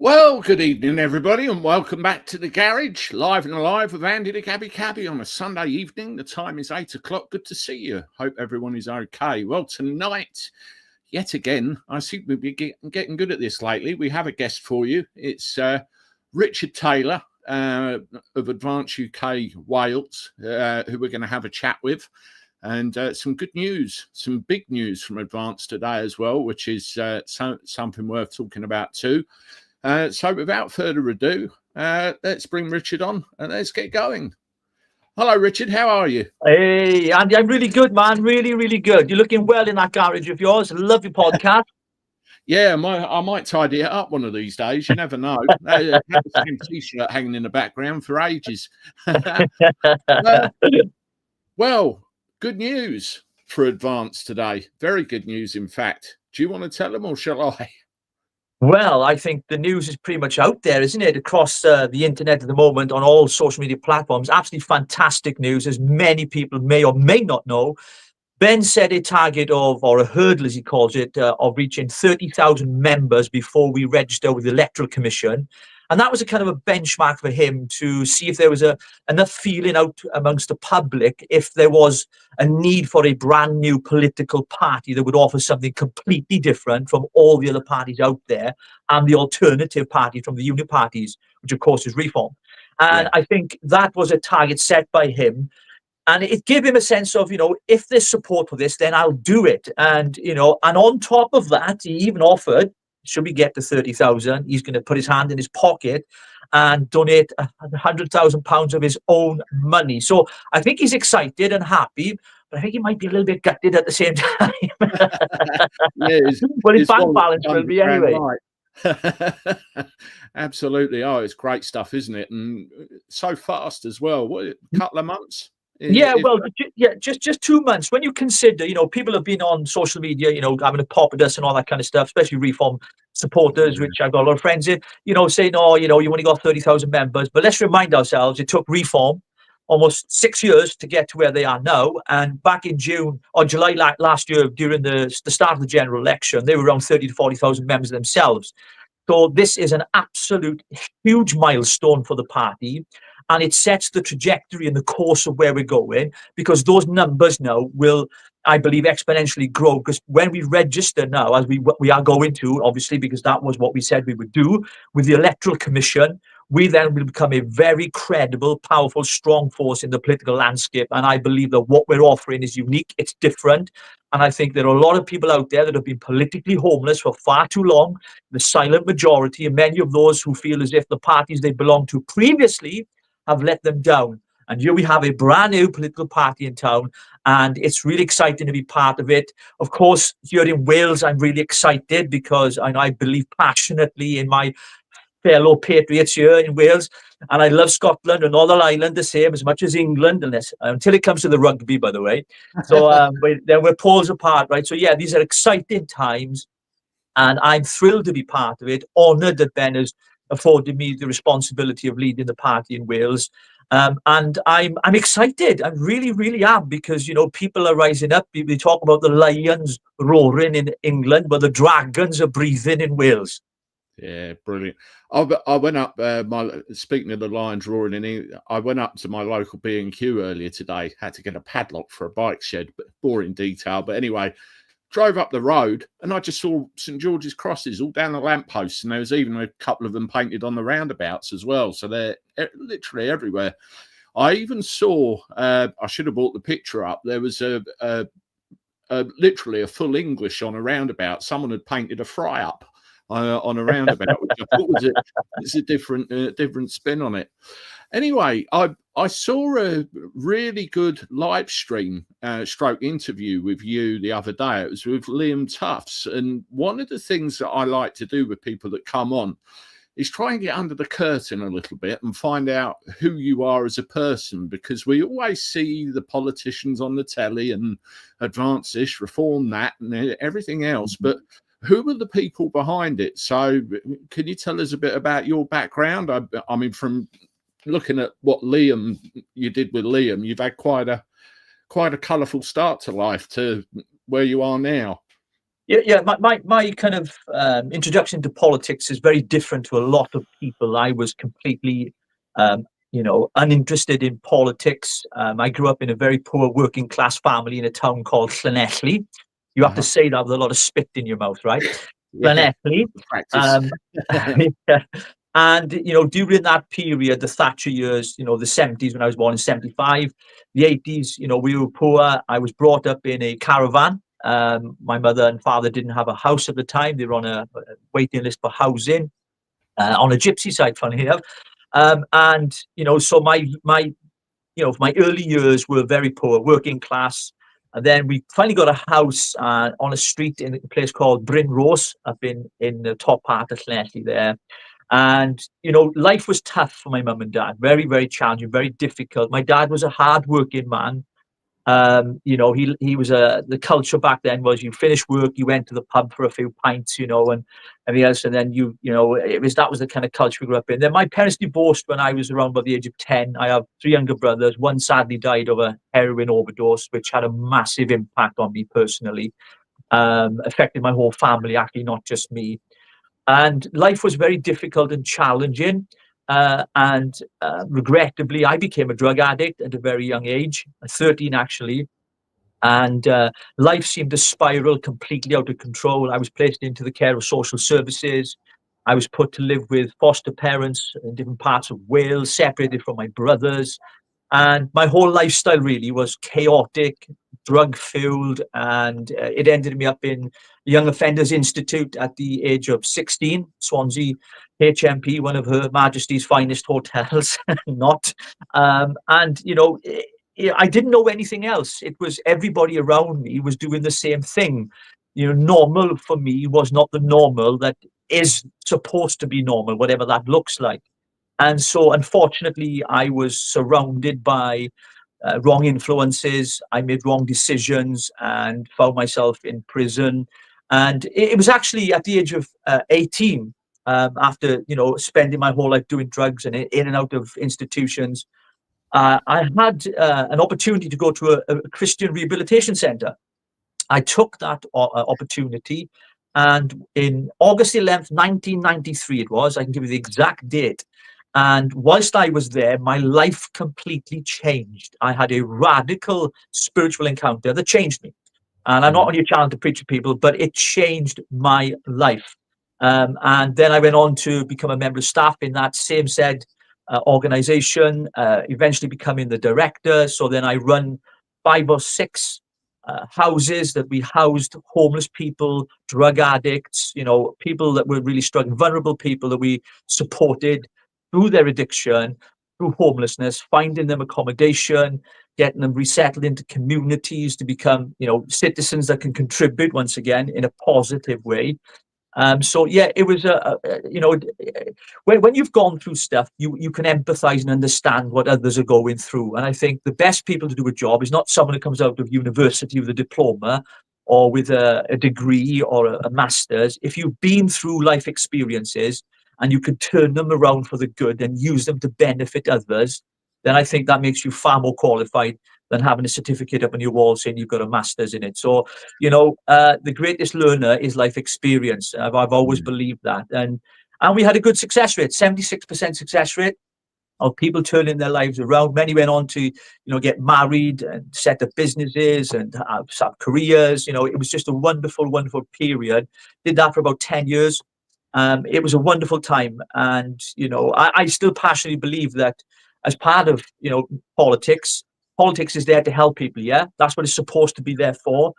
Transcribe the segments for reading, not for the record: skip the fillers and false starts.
Well, good evening, everybody, and welcome back to the garage, live and alive with Andy the Cabby on a Sunday evening. The time is 8 o'clock. Good to see you. Hope everyone is okay. Well, tonight, yet again, I seem to be getting good at this lately. We have a guest for you. It's Richard Taylor of Advance UK Wales, who we're going to have a chat with. And some good news, some big news from Advance today as well, which is something worth talking about too. So without further ado, let's bring Richard on and let's get going. Hello, Richard. How are you? Hey, Andy, I'm really good, man. Really, really good. You're looking well in that garage of yours. Love your podcast. Yeah, I might tidy it up one of these days. You never know. I had the same T-shirt hanging in the background for ages. Well, good news for Advance today. Very good news, in fact. Do you want to tell them or shall I? Well, I think the news is pretty much out there, isn't it? Across the internet at the moment on all social media platforms. Absolutely fantastic news, as many people may or may not know. Ben set a target of, or a hurdle as he calls it, of reaching 30,000 members before we register with the Electoral Commission. And that was a kind of a benchmark for him to see if there was enough feeling out amongst the public, if there was a need for a brand new political party that would offer something completely different from all the other parties out there and the alternative party from the unit parties, which of course is Reform. And I think that was a target set by him. And it gave him a sense of, if there's support for this, then I'll do it. And, and on top of that, he even offered, should we get to 30,000, he's going to put his hand in his pocket and donate £100,000 of his own money. So I think he's excited and happy, but I think he might be a little bit gutted at the same time. Well, his bank balance will be anyway. Right. Absolutely. Oh, it's great stuff, isn't it? And so fast as well. What, a couple of months? Just 2 months. When you consider, people have been on social media, having a pop at us and all that kind of stuff, especially Reform supporters, which I've got a lot of friends in, saying, oh, you only got 30,000 members. But let's remind ourselves, it took Reform almost 6 years to get to where they are now. And back in June or July last year, during the start of the general election, they were around 30 to 40,000 members themselves. So this is an absolute huge milestone for the party. And it sets the trajectory and the course of where we're going, because those numbers now will, I believe, exponentially grow. Because when we register now, as we are going to, obviously, because that was what we said we would do with the Electoral Commission, we then will become a very credible, powerful, strong force in the political landscape. And I believe that what we're offering is unique, it's different. And I think there are a lot of people out there that have been politically homeless for far too long, the silent majority, and many of those who feel as if the parties they belonged to previously have let them down. And here we have a brand new political party in town, and it's really exciting to be part of it. Of course, here in Wales, I'm really excited because I believe passionately in my fellow patriots here in Wales, and I love Scotland and Northern Ireland the same as much as England, until it comes to the rugby, by the way. So then we're poles apart, right? So yeah, these are exciting times, and I'm thrilled to be part of it, honoured that Ben has afforded me the responsibility of leading the party in Wales. And I'm excited. I really, really am, because, people are rising up. We talk about the lions roaring in England, but the dragons are breathing in Wales. Yeah, brilliant. I went up, speaking of the lions roaring in England, I went up to my local B&Q earlier today, had to get a padlock for a bike shed, but boring detail. But anyway, drove up the road and I just saw St George's crosses all down the lampposts, and there was even a couple of them painted on the roundabouts as well. So they're literally everywhere. I even saw, I should have brought the picture up, there was literally a full English on a roundabout. Someone had painted a fry up on a roundabout, which I thought was a different spin on it. Anyway, I saw a really good live stream stroke interview with you the other day. It was with Liam Tufts. And one of the things that I like to do with people that come on is try and get under the curtain a little bit and find out who you are as a person, because we always see the politicians on the telly and advance this, reform that, and everything else. But who are the people behind it? So can you tell us a bit about your background? I mean, from looking at what you did with Liam, you've had quite a colourful start to life to where you are now. Yeah. My kind of introduction to politics is very different to a lot of people. I was completely, uninterested in politics. I grew up in a very poor working class family in a town called Llanelli. You have to Uh-huh. say that with a lot of spit in your mouth, right? Yeah, Llanelli. practice. Um, yeah. And during that period, the Thatcher years, the 70s when I was born in 75, the 80s, we were poor. I was brought up in a caravan. My mother and father didn't have a house at the time. They were on a waiting list for housing on a gypsy site, funny enough. And so my early years were very poor, working class. And then we finally got a house on a street in a place called Bryn Rose, up in the top part of Llanelli there. And life was tough for my mum and dad, very, very challenging, very difficult. My dad was a hard-working man. He was the culture back then was you finish work, you went to the pub for a few pints, and everything else, and then that was the kind of culture we grew up in. Then my parents divorced when I was around about the age of 10. I have three younger brothers. One sadly died of a heroin overdose, which had a massive impact on me personally, affected my whole family, actually, not just me. And life was very difficult and challenging. And regrettably, I became a drug addict at a very young age, 13 actually. And life seemed to spiral completely out of control. I was placed into the care of social services. I was put to live with foster parents in different parts of Wales, separated from my brothers. And my whole lifestyle really was chaotic, drug fueled, and it ended me up in Young Offenders Institute at the age of 16, Swansea HMP, one of Her Majesty's finest hotels, not. And, I didn't know anything else. It was everybody around me was doing the same thing. Normal for me was not the normal that is supposed to be normal, whatever that looks like. And so, unfortunately, I was surrounded by wrong influences. I made wrong decisions and found myself in prison. And it was actually at the age of 18, after spending my whole life doing drugs and in and out of institutions. I had an opportunity to go to a Christian rehabilitation center. I took that opportunity, and in August 11th, 1993, it was. I can give you the exact date. And whilst I was there, my life completely changed. I had a radical spiritual encounter that changed me. And I'm not Mhm. on your channel to preach to people, but it changed my life. And then I went on to become a member of staff in that same said organization, eventually becoming the director. So then I run 5 or 6 houses that we housed homeless people, drug addicts, people that were really struggling, vulnerable people that we supported through their addiction, through homelessness, finding them accommodation, getting them resettled into communities to become, citizens that can contribute once again in a positive way. So yeah, it was when you've gone through stuff, you can empathize and understand what others are going through. And I think the best people to do a job is not someone who comes out of university with a diploma or with a degree or a master's. If you've been through life experiences and you can turn them around for the good and use them to benefit others, then I think that makes you far more qualified than having a certificate up on your wall saying you've got a master's in it. So the greatest learner is life experience. I've always Mm. believed that. And we had a good success rate, 76% success rate of people turning their lives around. Many went on to, get married and set up businesses and have careers. It was just a wonderful, wonderful period. Did that for about 10 years. It was a wonderful time. And, I still passionately believe that as part of, politics is there to help people. Yeah. That's what it's supposed to be there for.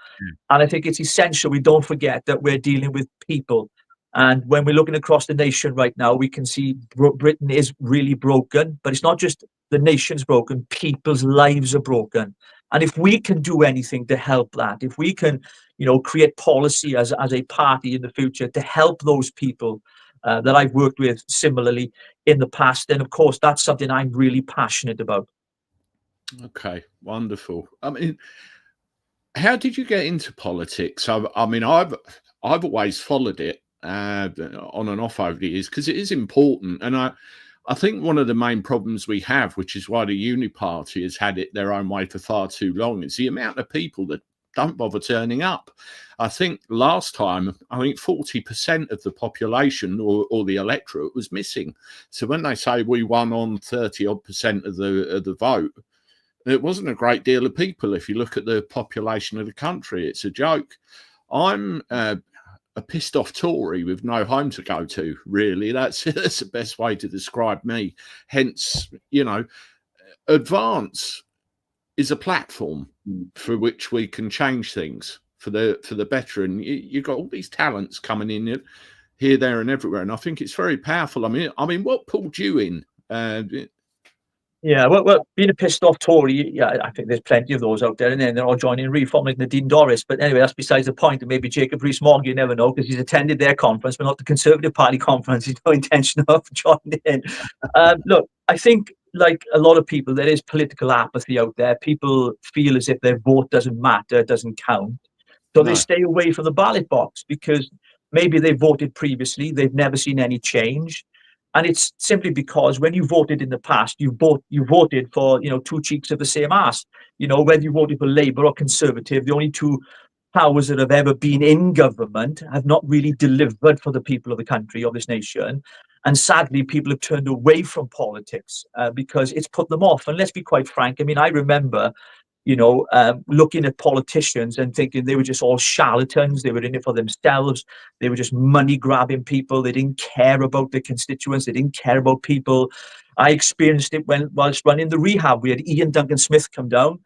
And I think it's essential we don't forget that we're dealing with people. And when we're looking across the nation right now, we can see Britain is really broken, but it's not just the nation's broken, people's lives are broken. And if we can do anything to help that, if we can, create policy as a party in the future to help those people that I've worked with similarly in the past, then of course that's something I'm really passionate about. Okay, wonderful. I mean, how did you get into politics? I've always followed it on and off over the years because it is important, and I think one of the main problems we have, which is why the Uni Party has had it their own way for far too long, is the amount of people that don't bother turning up. I think last time, 40% of the population or the electorate was missing. So when they say we won on 30% of the vote, it wasn't a great deal of people. If you look at the population of the country, it's a joke. I'm a pissed off Tory with no home to go to, really. That's the best way to describe me. Hence, Advance is a platform for which we can change things for the better. And you've got all these talents coming in here, there, and everywhere. And I think it's very powerful. I mean, what pulled you in? Yeah, well, being a pissed off Tory, yeah, I think there's plenty of those out there, and then they're all joining Reform like Nadine Dorries. But anyway, that's besides the point. And maybe Jacob Rees-Mogg, you never know, because he's attended their conference, but not the Conservative Party conference. He's no intention of joining in. Look, I think, like a lot of people, there is political apathy out there. People feel as if their vote doesn't matter, doesn't count. So they stay away from the ballot box because maybe they voted previously, they've never seen any change. And it's simply because when you voted in the past, you voted for, two cheeks of the same ass. Whether you voted for Labour or Conservative, the only two powers that have ever been in government have not really delivered for the people of the country, of this nation. And sadly, people have turned away from politics because it's put them off. And let's be quite frank. I mean, I remember looking at politicians and thinking they were just all charlatans. They were in it for themselves. They were just money grabbing people. They didn't care about their constituents. They didn't care about people. I experienced it whilst running the rehab. We had Ian Duncan Smith come down,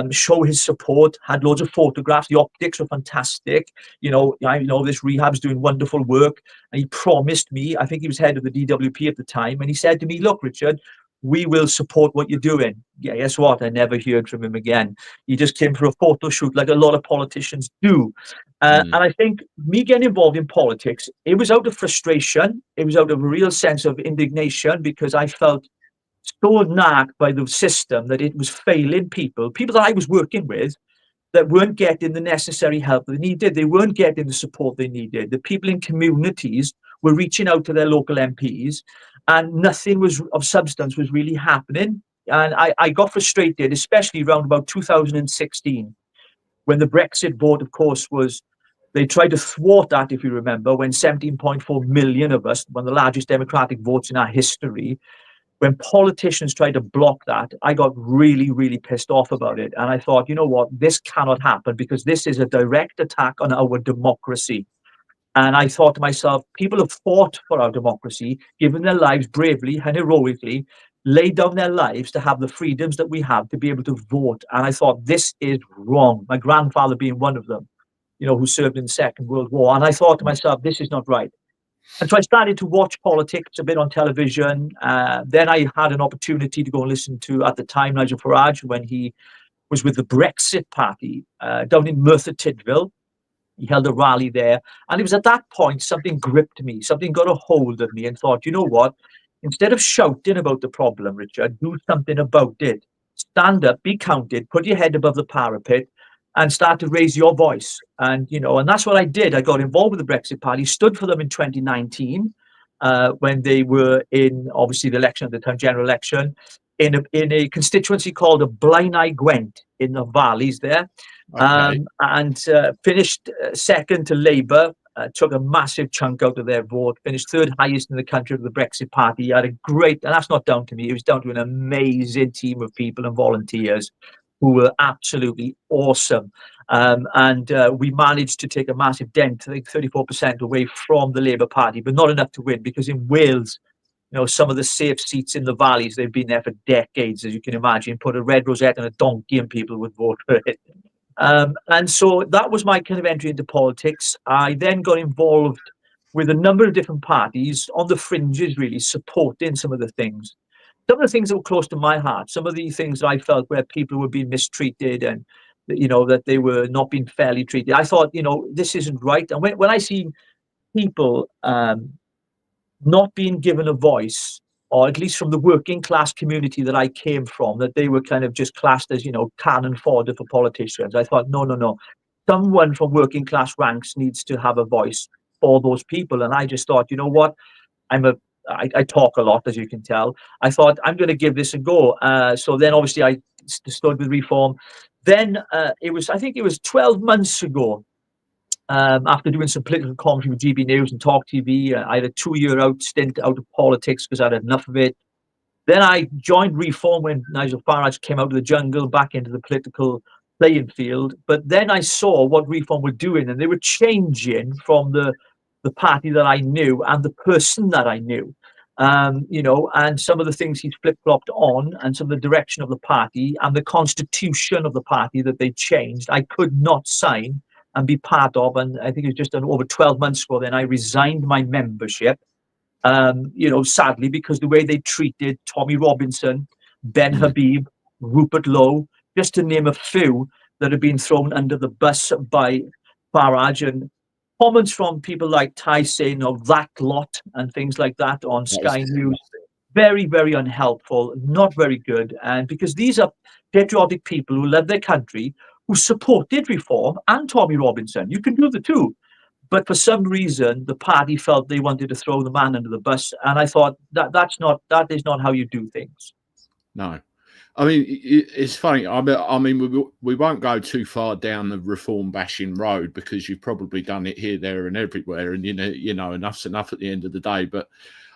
show his support, had loads of photographs. The optics were fantastic. I know this rehab's doing wonderful work. And he promised me, I think he was head of the DWP at the time, and he said to me, look, Richard, we will support what you're doing. Yeah, guess what? I never heard from him again. He just came for a photo shoot like a lot of politicians do. And I think me getting involved in politics, it was out of frustration. It was out of a real sense of indignation because I felt so nagged by the system that it was failing people that I was working with, that weren't getting the necessary help they needed. They weren't getting the support they needed. The people in communities were reaching out to their local MPs and nothing of substance was really happening. And I got frustrated, especially around about 2016, when the Brexit vote, of course, they tried to thwart that, if you remember, when 17.4 million of us, one of the largest democratic votes in our history, when politicians tried to block that, I got really, really pissed off about it. And I thought, you know what, this cannot happen because this is a direct attack on our democracy. And I thought to myself, people have fought for our democracy, given their lives bravely and heroically, laid down their lives to have the freedoms that we have to be able to vote. And I thought, this is wrong. My grandfather being one of them, who served in the Second World War. And I thought to myself, this is not right. And so I started to watch politics a bit on television. Then I had an opportunity to go and listen to, at the time, Nigel Farage, when he was with the Brexit Party down in Merthyr Tydfil. He held a rally there. And it was at that point something gripped me, something got a hold of me and thought, you know what? Instead of shouting about the problem, Richard, do something about it. Stand up, be counted, put your head above the parapet and start to raise your voice. And, and that's what I did. I got involved with the Brexit Party, stood for them in 2019 when they were in, obviously, the election at the time, general election, in a constituency called a Blaenau Gwent in the valleys there. Okay. And finished second to Labour, took a massive chunk out of their vote, finished third highest in the country of the Brexit Party. Had a great, and that's not down to me, it was down to an amazing team of people and volunteers who were absolutely awesome. And we managed to take a massive dent, I think 34% away from the Labour Party, but not enough to win, because in Wales, some of the safe seats in the valleys, they've been there for decades, as you can imagine. Put a red rosette and a donkey and people would vote for it. And so that was my kind of entry into politics. I then got involved with a number of different parties on the fringes, really supporting some of the things. Some of the things that were close to my heart, some of the things that I felt where people were being mistreated and, that they were not being fairly treated. I thought, this isn't right. And when I see people not being given a voice, or at least from the working class community that I came from, that they were kind of just classed as, cannon fodder for politicians. I thought, no. Someone from working class ranks needs to have a voice for those people. And I just thought, you know what? I talk a lot, as you can tell. I thought, I'm going to give this a go. So then obviously I stood with Reform, then I think it was 12 months ago, after doing some political commentary with GB News and Talk TV. I had a 2-year stint out of politics because I'd had enough of it. Then I joined Reform when Nigel Farage came out of the jungle back into the political playing field. But then I saw what Reform were doing, and they were changing from the party that I knew and the person that I knew. And some of the things he's flip-flopped on, and some of the direction of the party and the constitution of the party that they changed, I could not sign and be part of. And I think it was just over 12 months ago, then I resigned my membership. Sadly, because the way they treated Tommy Robinson, Ben Habib, Rupert Lowe, just to name a few that have been thrown under the bus by Farage, and comments from people like Ty saying, that lot and things like that on Sky News. Very, very unhelpful, not very good. And because these are patriotic people who love their country, who supported Reform and Tommy Robinson. You can do the two. But for some reason, the party felt they wanted to throw the man under the bus. And I thought that is not how you do things. No. I mean, it's funny. I mean, we won't go too far down the reform bashing road, because you've probably done it here, there, and everywhere, and enough's enough at the end of the day. But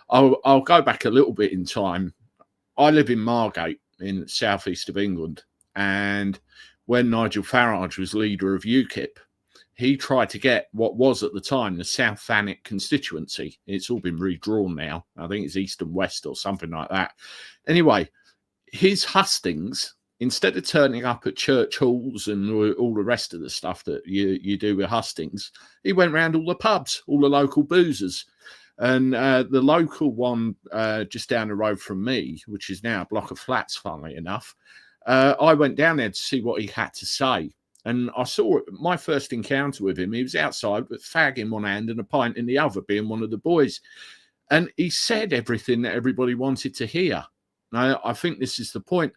I'll go back a little bit in time. I live in Margate in the southeast of England, and when Nigel Farage was leader of UKIP, he tried to get what was at the time the South Thanet constituency. It's all been redrawn now. I think it's East and West or something like that. Anyway, his hustings, instead of turning up at church halls and all the rest of the stuff that you do with hustings, he went around all the pubs, all the local boozers. And the local one just down the road from me, which is now a block of flats, funnily enough, I went down there to see what he had to say. And I saw my first encounter with him. He was outside with a fag in one hand and a pint in the other, being one of the boys. And he said everything that everybody wanted to hear. Now, I think this is the point.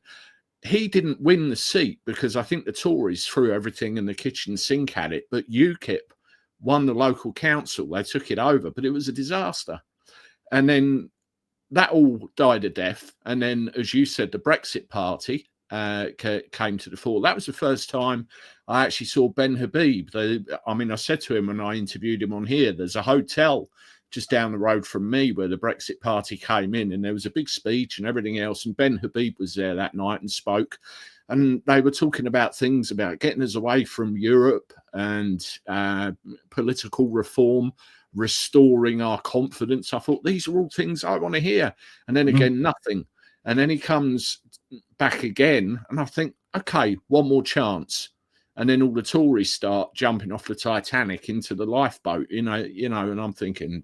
He didn't win the seat because I think the Tories threw everything in the kitchen sink at it. But UKIP won the local council. They took it over, but it was a disaster. And then that all died a death. And then, as you said, the Brexit Party came to the fore. That was the first time I actually saw Ben Habib. I said to him when I interviewed him on here, there's a hotel just down the road from me where the Brexit Party came in, and there was a big speech and everything else, and Ben Habib was there that night and spoke, and they were talking about things about getting us away from Europe and political reform, restoring our confidence. I thought, these are all things I want to hear. And then again, nothing. And then he comes back again, and I think, okay, one more chance. And then all the Tories start jumping off the Titanic into the lifeboat, and I'm thinking,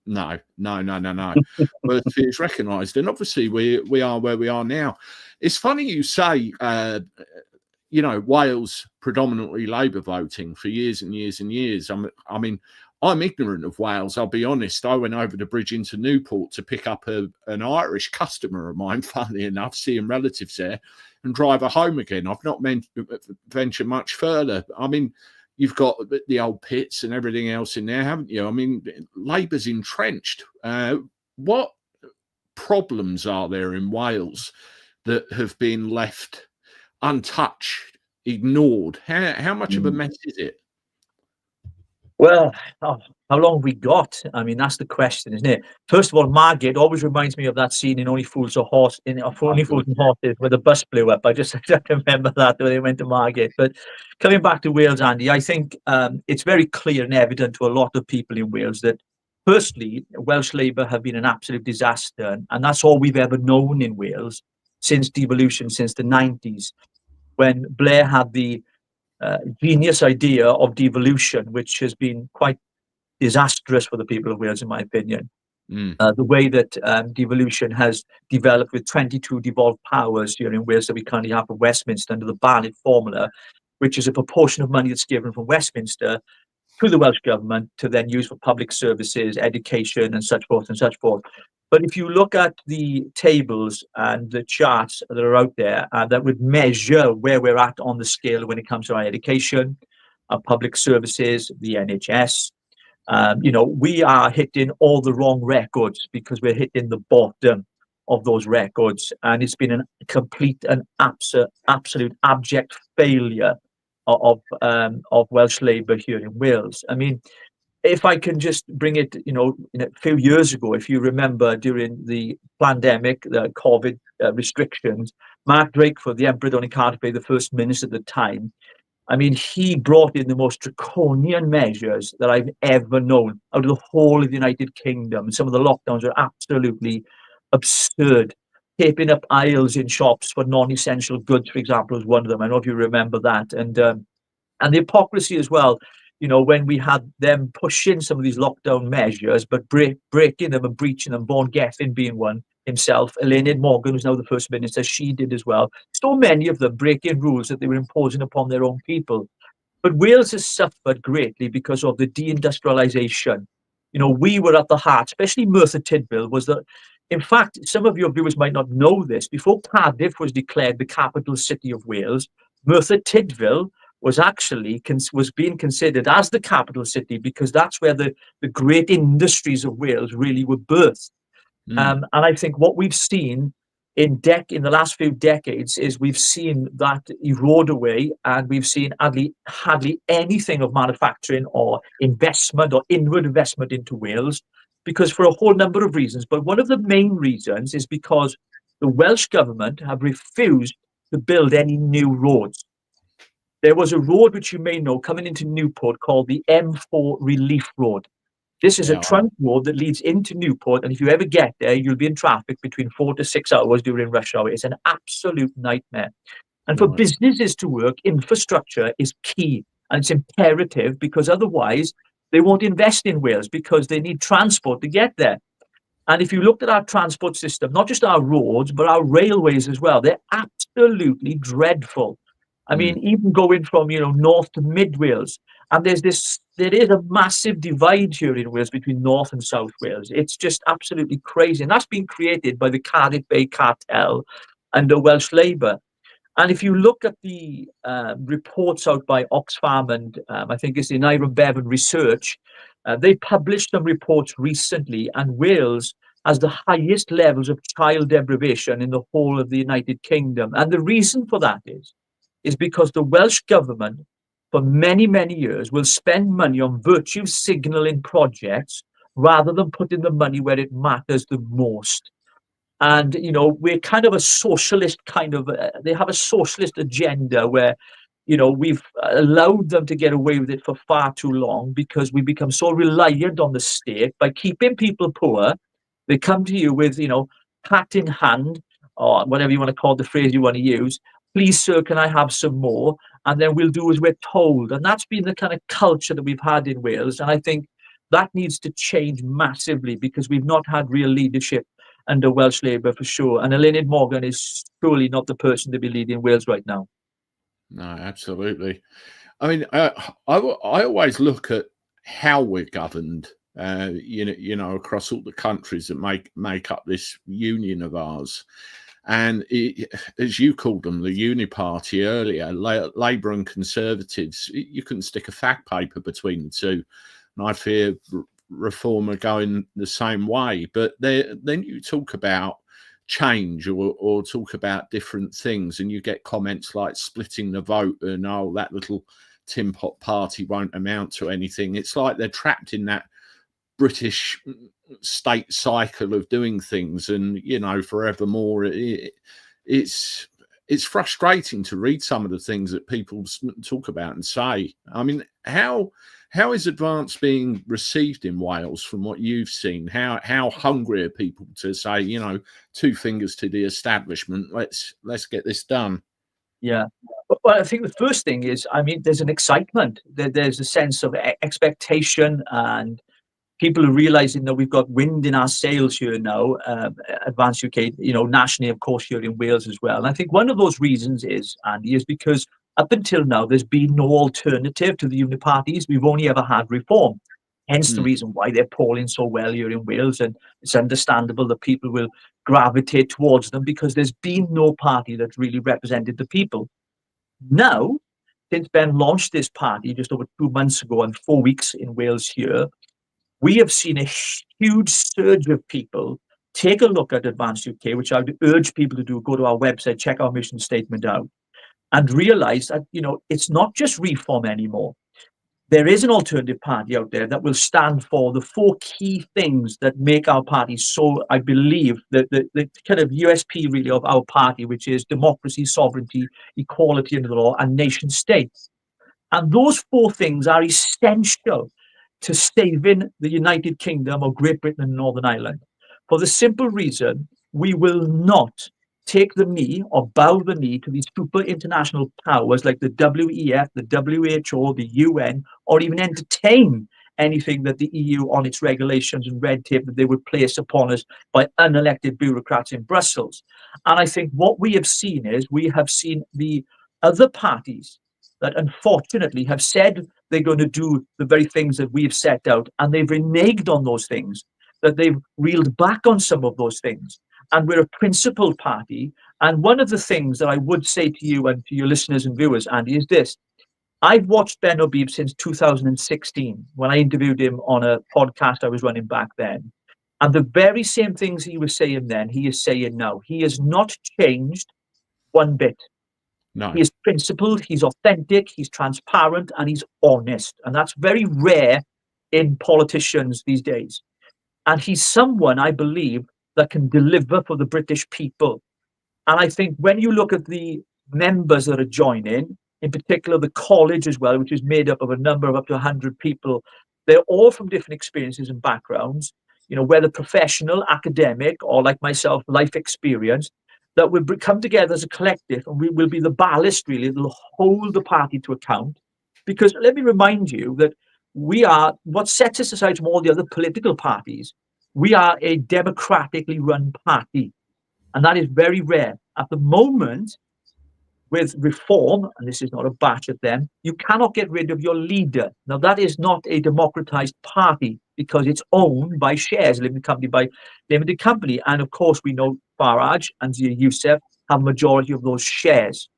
no. But it's recognised, and obviously we are where we are now. It's funny you say, Wales predominantly Labour voting for years and years and years. I'm ignorant of Wales, I'll be honest. I went over the bridge into Newport to pick up an Irish customer of mine, funnily enough, seeing relatives there, and drive her home again. I've not ventured much further. I mean, you've got the old pits and everything else in there, haven't you? I mean, Labour's entrenched. What problems are there in Wales that have been left untouched, ignored? How much of a mess is it? Well, how long have we got? I mean, that's the question, isn't it? First of all, Margate always reminds me of that scene in Only Fools and Horses, where the bus blew up. I just remember that when they went to Margate. But coming back to Wales, Andy, I think it's very clear and evident to a lot of people in Wales that, firstly, Welsh Labour have been an absolute disaster, and that's all we've ever known in Wales since devolution, since the 90s, when Blair had the genius idea of devolution, which has been quite disastrous for the people of Wales, in my opinion. The way that devolution has developed with 22 devolved powers here in Wales that we currently have from Westminster under the Barnett formula, which is a proportion of money that's given from Westminster to the Welsh government to then use for public services, education, and such forth and such forth. But if you look at the tables and the charts that are out there that would measure where we're at on the scale when it comes to our education, our public services, the NHS, we are hitting all the wrong records because we're hitting the bottom of those records, and it's been a complete and absolute abject failure of Welsh Labour here in Wales. I mean, if I can just bring it, in a few years ago, if you remember during the pandemic, the COVID restrictions, Mark Drakeford, the Emperor Donny Carter, the First Minister at the time, I mean, he brought in the most draconian measures that I've ever known out of the whole of the United Kingdom. Some of the lockdowns are absolutely absurd. Taping up aisles in shops for non-essential goods, for example, is one of them. I don't know if you remember that. And the hypocrisy as well, when we had them pushing some of these lockdown measures, but breaking them and breaching them, Vaughan Gething being one himself, Elaine Morgan, who's now the First Minister, she did as well. So many of them breaking rules that they were imposing upon their own people. But Wales has suffered greatly because of the deindustrialisation. We were at the heart, especially Merthyr Tydfil, was that, in fact, some of your viewers might not know this, before Cardiff was declared the capital city of Wales, Merthyr Tydfil was being considered as the capital city because that's where the great industries of Wales really were birthed. And I think what we've seen in the last few decades is we've seen that erode away, and we've seen hardly anything of manufacturing or investment or inward investment into Wales, because for a whole number of reasons. But one of the main reasons is because the Welsh government have refused to build any new roads. There was a road which you may know coming into Newport called the M4 Relief Road. This is a trunk road that leads into Newport, and if you ever get there, you'll be in traffic between 4 to 6 hours during rush hour. It's an absolute nightmare. And for businesses to work, infrastructure is key, and it's imperative, because otherwise they won't invest in Wales because they need transport to get there. And if you looked at our transport system, not just our roads, but our railways as well, they're absolutely dreadful. I mean, even going from, north to mid Wales, and there is a massive divide here in Wales between North and South Wales. It's just absolutely crazy. And that's been created by the Cardiff Bay cartel under Welsh Labour. And if you look at the reports out by Oxfam and I think it's the Iron Bevan Research, they published some reports recently, and Wales has the highest levels of child deprivation in the whole of the United Kingdom. And the reason for that is because the Welsh government, for many, many years, will spend money on virtue signalling projects rather than putting the money where it matters the most. And, we're kind of a socialist they have a socialist agenda where, we've allowed them to get away with it for far too long because we become so reliant on the state. By keeping people poor, they come to you with, hat in hand, or whatever you want to call the phrase you want to use. Please, sir, can I have some more? And then we'll do as we're told. And that's been the kind of culture that we've had in Wales. And I think that needs to change massively because we've not had real leadership under Welsh Labour for sure. And Elaine Morgan is surely not the person to be leading Wales right now. No, absolutely. I mean, I always look at how we're governed, across all the countries that make up this union of ours. And as you called them, the Uni Party earlier, Labour and Conservatives, you couldn't stick a fact paper between the two. And I fear Reform are going the same way. But then you talk about change or talk about different things, and you get comments like splitting the vote and, oh, that little tin pot party won't amount to anything. It's like they're trapped in that British state cycle of doing things, and forevermore. It's frustrating to read some of the things that people talk about and say. I mean, how is Advance being received in Wales from what you've seen? How hungry are people to say, two fingers to the establishment, let's get this done? Yeah. But I think the first thing is, I mean, there's an excitement. There's a sense of expectation, and people are realizing that we've got wind in our sails here now, Advance UK, nationally, of course, here in Wales as well. And I think one of those reasons is, Andy, is because up until now, there's been no alternative to the uniparties. We've only ever had reform. Hence the reason why they're polling so well here in Wales. And it's understandable that people will gravitate towards them because there's been no party that's really represented the people. Now, since Ben launched this party just over 2 months ago and 4 weeks in Wales here, we have seen a huge surge of people take a look at Advanced UK, which I would urge people to do. Go to our website, check our mission statement out, and realize that, it's not just reform anymore. There is an alternative party out there that will stand for the 4 key things that make our party so, I believe, the kind of USP really of our party, which is democracy, sovereignty, equality under the law, and nation states. And those 4 things are essential to saving the United Kingdom or Great Britain and Northern Ireland, for the simple reason we will not take the knee or bow the knee to these super international powers like the WEF, the WHO, the UN, or even entertain anything that the EU on its regulations and red tape that they would place upon us by unelected bureaucrats in Brussels. And I think what we have seen is the other parties that unfortunately have said they're going to do the very things that we've set out, and they've reneged on those things, that they've reeled back on some of those things. And we're a principled party. And one of the things that I would say to you and to your listeners and viewers, Andy, is this. I've watched Ben Habib since 2016, when I interviewed him on a podcast I was running back then. And the very same things he was saying then, he is saying now. He has not changed one bit. No. He is principled, he's authentic, he's transparent, and he's honest. And that's very rare in politicians these days. And he's someone, I believe, that can deliver for the British people. And I think when you look at the members that are joining, in particular the college as well, which is made up of a number of up to 100 people, they're all from different experiences and backgrounds, whether professional, academic, or like myself, life experience, that will come together as a collective, and we will be the ballast, really, that will hold the party to account. Because let me remind you that we are, what sets us aside from all the other political parties, we are a democratically run party. And that is very rare. At the moment, with reform, and this is not a bash at them, you cannot get rid of your leader. Now, that is not a democratized party because it's owned by shares, limited company by limited company. And of course, we know Farage and Youssef have majority of those shares.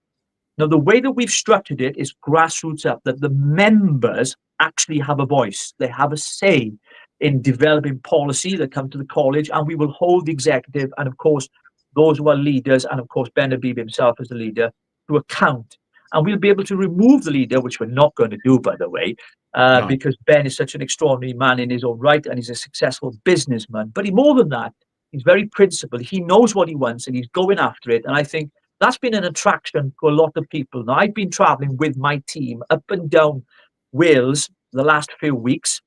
Now, the way that we've structured it is grassroots up, that the members actually have a voice. They have a say in developing policy that come to the college, and we will hold the executive and, of course, those who are leaders, and of course, Ben Habib himself as the leader, to account. And we'll be able to remove the leader, which we're not going to do, by the way, No. because Ben is such an extraordinary man in his own right, and he's a successful businessman. But more than that, he's very principled. He knows what he wants, and he's going after it. And I think that's been an attraction to a lot of people. Now, I've been traveling with my team up and down Wales the last few weeks.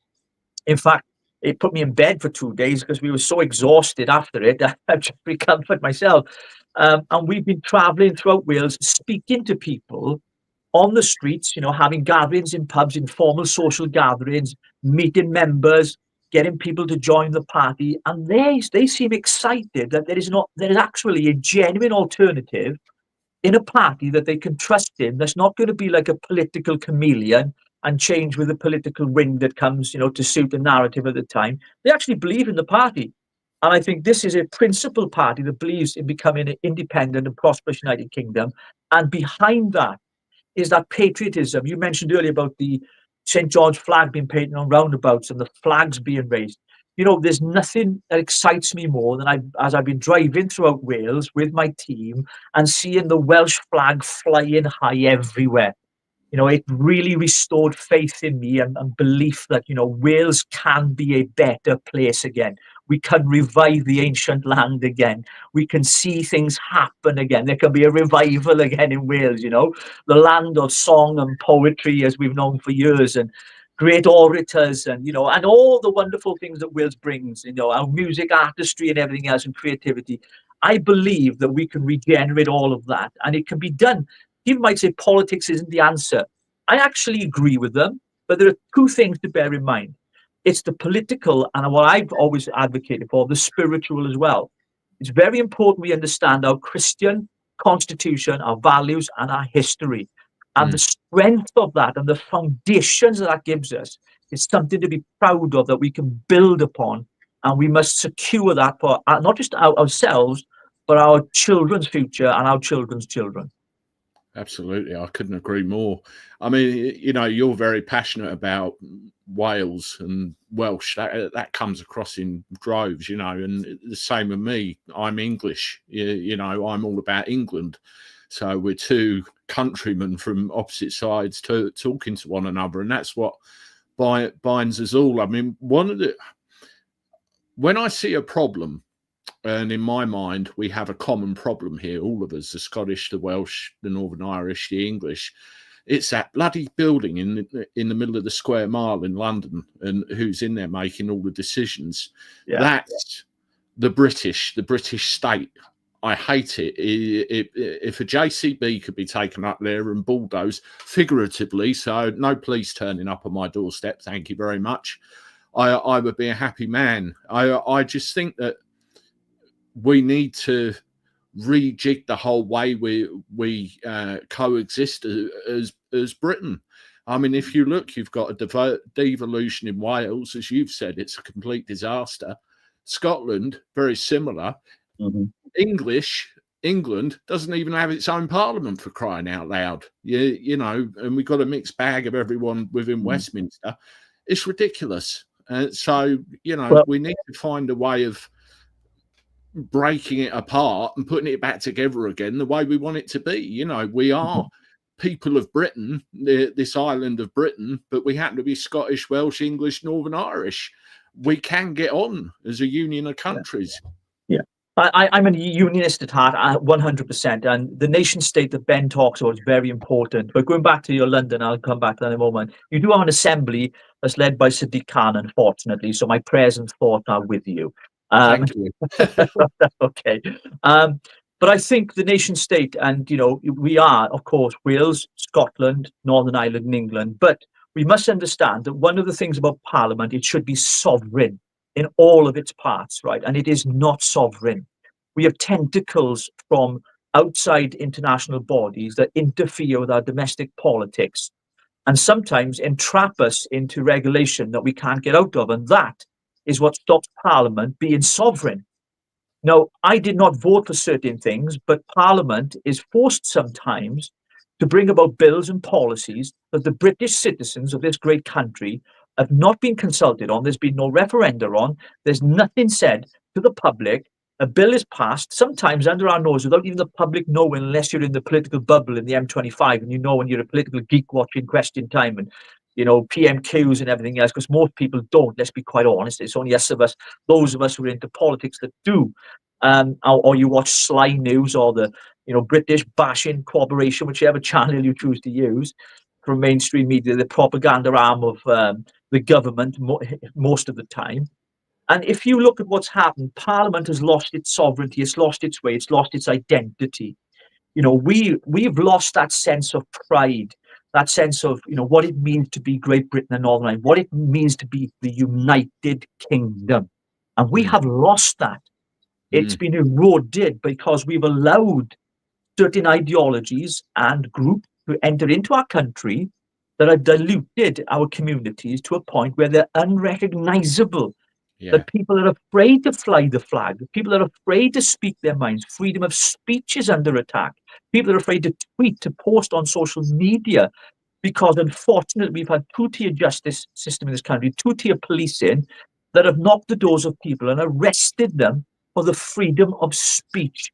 In fact, it put me in bed for 2 days because we were so exhausted after it. I've just recovered myself. And we've been traveling throughout Wales, speaking to people on the streets, having gatherings in pubs, informal social gatherings, meeting members, getting people to join the party. And they seem excited that there is actually a genuine alternative in a party that they can trust in, that's not going to be like a political chameleon and change with the political wind that comes, to suit the narrative at the time. They actually believe in the party. And I think this is a principled party that believes in becoming an independent and prosperous United Kingdom. And behind that is that patriotism. You mentioned earlier about the St. George flag being painted on roundabouts and the flags being raised. There's nothing that excites me more than as I've been driving throughout Wales with my team and seeing the Welsh flag flying high everywhere. It really restored faith in me and belief that, Wales can be a better place again. We can revive the ancient land again. We can see things happen again. There can be a revival again in Wales, the land of song and poetry as we've known for years, and great orators, and, and all the wonderful things that Wales brings, our music, artistry, and everything else, and creativity. I believe that we can regenerate all of that, and it can be done. People might say politics isn't the answer. I actually agree with them, but there are 2 things to bear in mind. It's the political, and what I've always advocated for, the spiritual as well. It's very important we understand our Christian constitution, our values, and our history. And the strength of that and the foundations that gives us is something to be proud of, that we can build upon. And we must secure that for not just ourselves, but our children's future and our children's children. Absolutely, I couldn't agree more. I mean, you're very passionate about Wales and Welsh. That comes across in droves, and the same with me. I'm English. I'm all about England. So we're two countrymen from opposite sides talking to one another, and that's what binds us all. I mean, when I see a problem, and in my mind, we have a common problem here, all of us, the Scottish, the Welsh, the Northern Irish, the English. It's that bloody building in the middle of the Square Mile in London, and who's in there making all the decisions. Yeah. That's the British state. I hate it. If a JCB could be taken up there and bulldozed, figuratively, so no police turning up on my doorstep, thank you very much, I would be a happy man. I just think that we need to rejig the whole way we coexist as Britain. I mean, if you look, you've got a devolution in Wales, as you've said, it's a complete disaster. Scotland, very similar. Mm-hmm. England doesn't even have its own parliament, for crying out loud. And we've got a mixed bag of everyone within Westminster. It's ridiculous. So we need to find a way of breaking it apart and putting it back together again the way we want it to be. We are people of Britain, this island of Britain, but we happen to be Scottish, Welsh, English, Northern Irish. We can get on as a union of countries. Yeah. I'm a unionist at heart, 100%. And the nation state that Ben talks about is very important. But going back to your London, I'll come back to that in a moment. You do have an assembly that's led by Sadiq Khan, unfortunately. So my prayers and thoughts are with you. Thank you. Okay. But I think the nation state, and, we are, of course, Wales, Scotland, Northern Ireland, and England. But we must understand that one of the things about Parliament, it should be sovereign in all of its parts, right? And it is not sovereign. We have tentacles from outside international bodies that interfere with our domestic politics and sometimes entrap us into regulation that we can't get out of. And that is what stops Parliament being sovereign. Now, I did not vote for certain things, but Parliament is forced sometimes to bring about bills and policies that the British citizens of this great country have not been consulted on. There's been no referenda on. There's nothing said to the public. A bill is passed, sometimes under our nose, without even the public knowing, unless you're in the political bubble in the M25, and when you're a political geek watching Question Time and PMQs and everything else, because most people don't, let's be quite honest. It's only those of us who are into politics that do. Or you watch Sly News or the British bashing corporation, whichever channel you choose to use from mainstream media, the propaganda arm of the government most of the time. And if you look at what's happened, Parliament has lost its sovereignty, it's lost its way, it's lost its identity. We've lost that sense of pride, that sense of what it means to be Great Britain and Northern Ireland, what it means to be the United Kingdom. And we have lost that. It's been eroded because we've allowed certain ideologies and groups to enter into our country that have diluted our communities to a point where they're unrecognizable. Yeah. That people are afraid to fly the flag. People are afraid to speak their minds. Freedom of speech is under attack. People are afraid to tweet, to post on social media, because unfortunately we've had two-tier justice system in this country, two-tier policing that have knocked the doors of people and arrested them for the freedom of speech.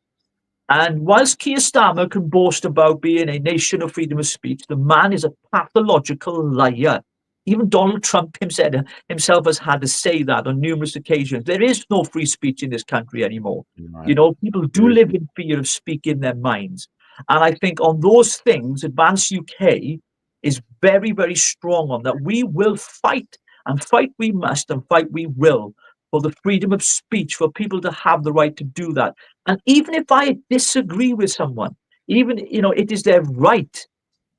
And whilst Keir Starmer can boast about being a nation of freedom of speech, the man is a pathological liar. Even Donald Trump himself has had to say that on numerous occasions. There is no free speech in this country anymore. Right. People do live in fear of speaking their minds. And I think on those things, Advance UK is very, very strong on that. We will fight, and fight we must, and fight we will, for the freedom of speech, for people to have the right to do that. And even if I disagree with someone, it is their right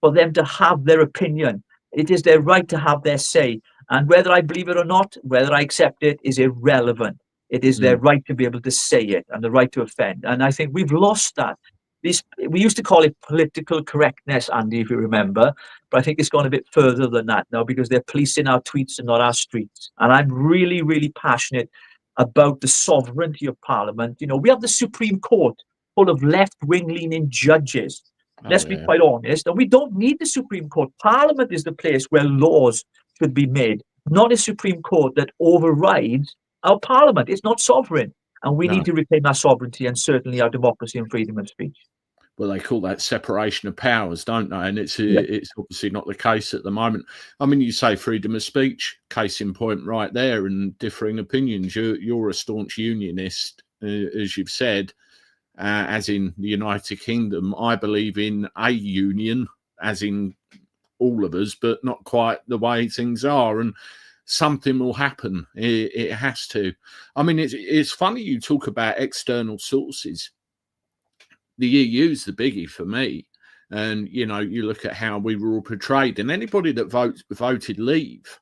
for them to have their opinion. It is their right to have their say. And whether I believe it or not, whether I accept it, is irrelevant. It is their right to be able to say it and the right to offend. And I think we've lost that. We used to call it political correctness, Andy, if you remember. But I think it's gone a bit further than that now, because they're policing our tweets and not our streets. And I'm really, really passionate about the sovereignty of Parliament. We have the Supreme Court full of left-wing leaning judges Let's be quite honest. And we don't need the Supreme Court. Parliament is the place where laws should be made, not a Supreme Court that overrides our Parliament. It's not sovereign. And we need to reclaim our sovereignty and certainly our democracy and freedom of speech. Well, they call that separation of powers, don't they? And it's obviously not the case at the moment. I mean, you say freedom of speech, case in point right there, and differing opinions. You're a staunch unionist, as you've said, as in the United Kingdom. I believe in a union, as in all of us, but not quite the way things are. And something will happen. It has to. I mean, it's funny you talk about external sources. The EU's the biggie for me. And, you know, you look at how we were all portrayed, and anybody that voted leave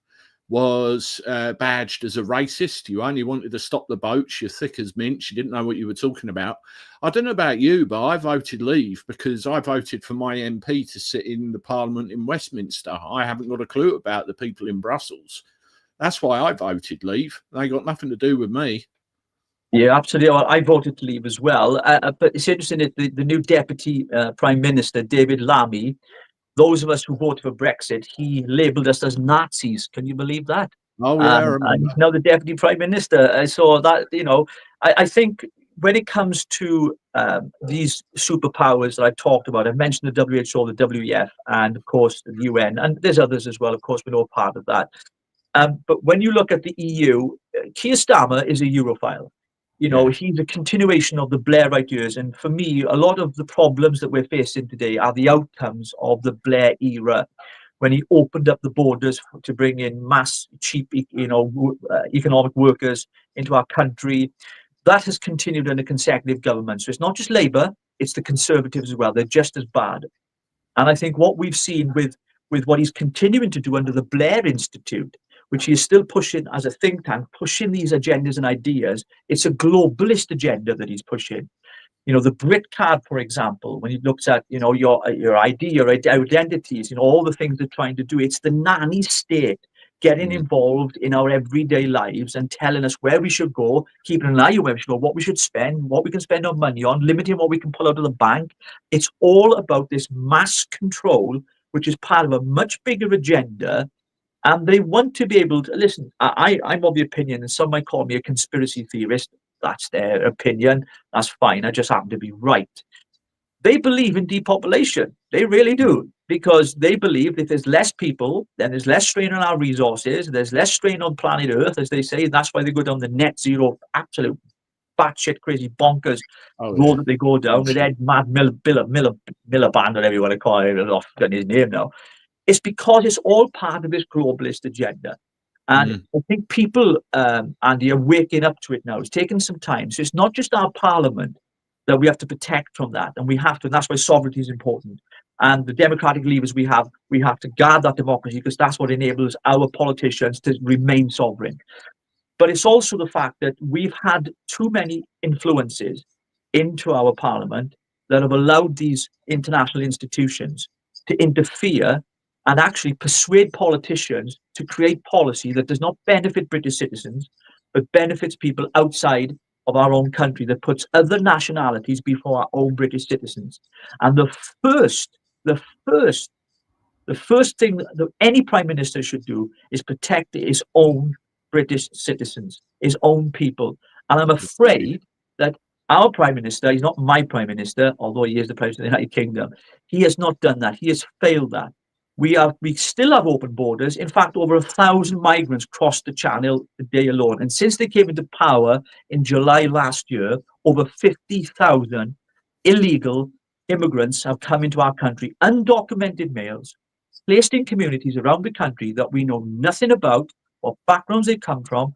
was badged as a racist. You only wanted to stop the boats. You're thick as mints. You didn't know what you were talking about. I don't know about you, but I voted leave because I voted for my MP to sit in the Parliament in Westminster. I haven't got a clue about the people in Brussels. That's why I voted leave. They got nothing to do with me. Yeah, absolutely. I voted to leave as well. But it's interesting that the new Deputy Prime Minister, David Lammy, those of us who voted for Brexit, he labelled us as Nazis. Can you believe that? Oh, yeah. And he's now the Deputy Prime Minister. So that, you know, I think when it comes to these superpowers that I've talked about, I've mentioned the WHO, the WEF, and of course the UN, and there's others as well. Of course, we're all part of that. But when you look at the EU, Keir Starmer is a Europhile. You know, he's a continuation of the Blairite years. And for me, a lot of the problems that we're facing today are the outcomes of the Blair era, when he opened up the borders to bring in mass, cheap, economic workers into our country. That has continued under consecutive governments. So it's not just Labour, it's the Conservatives as well. They're just as bad. And I think what we've seen with what he's continuing to do under the Blair Institute, which he is still pushing as a think tank, pushing these agendas and ideas. It's a globalist agenda that he's pushing. You know, the Brit card, for example, when he looks at, you know, your ID, your identities, you know, all the things they're trying to do, it's the nanny state getting involved in our everyday lives and telling us where we should go, keeping an eye on where we should go, what we should spend, what we can spend our money on, limiting what we can pull out of the bank. It's all about this mass control, which is part of a much bigger agenda. And they want to be able to listen. I'm of the opinion, and some might call me a conspiracy theorist. That's their opinion. That's fine. I just happen to be right. They believe in depopulation. They really do, because they believe if there's less people, then there's less strain on our resources. There's less strain on planet Earth, as they say. That's why they go down the net zero, absolute batshit crazy bonkers road that they go down. With Ed Mad Miliband, whatever you want to call it. I've forgotten his name now. It's because it's all part of this globalist agenda. And I think people, Andy, are waking up to it now. It's taken some time. So it's not just our parliament that we have to protect from that. And we have to, and that's why sovereignty is important. And the democratic levers we have to guard that democracy, because that's what enables our politicians to remain sovereign. But it's also the fact that we've had too many influences into our parliament that have allowed these international institutions to interfere and actually persuade politicians to create policy that does not benefit British citizens, but benefits people outside of our own country, that puts other nationalities before our own British citizens. And the first thing that any prime minister should do is protect his own British citizens, his own people. And I'm afraid that our prime minister, he's not my prime minister, although he is the president of the United Kingdom, he has not done that. He has failed that. We still have open borders. In fact, over 1,000 migrants crossed the channel today alone. And since they came into power in July last year, over 50,000 illegal immigrants have come into our country, undocumented males, placed in communities around the country that we know nothing about, what backgrounds they come from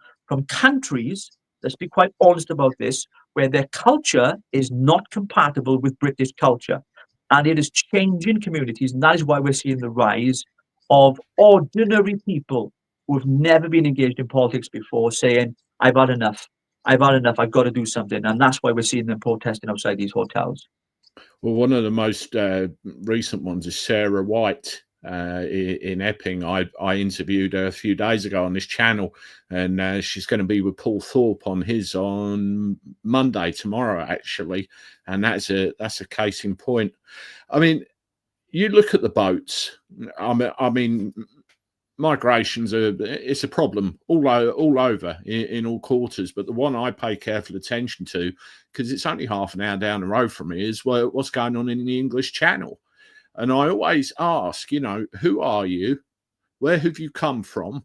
countries, let's be quite honest about this, where their culture is not compatible with British culture. And it is changing communities. And that is why we're seeing the rise of ordinary people who have never been engaged in politics before saying, I've had enough. I've got to do something. And that's why we're seeing them protesting outside these hotels. Well, one of the most recent ones is Sarah White in Epping. I interviewed her a few days ago on this channel, and she's going to be with Paul Thorpe on Monday, tomorrow, actually. And that's a case in point. I mean, you look at the boats. I mean, migrations it's a problem all over in all quarters, but the one I pay careful attention to, because it's only half an hour down the road from me, is what's going on in the English Channel. And I always ask, who are you? Where have you come from?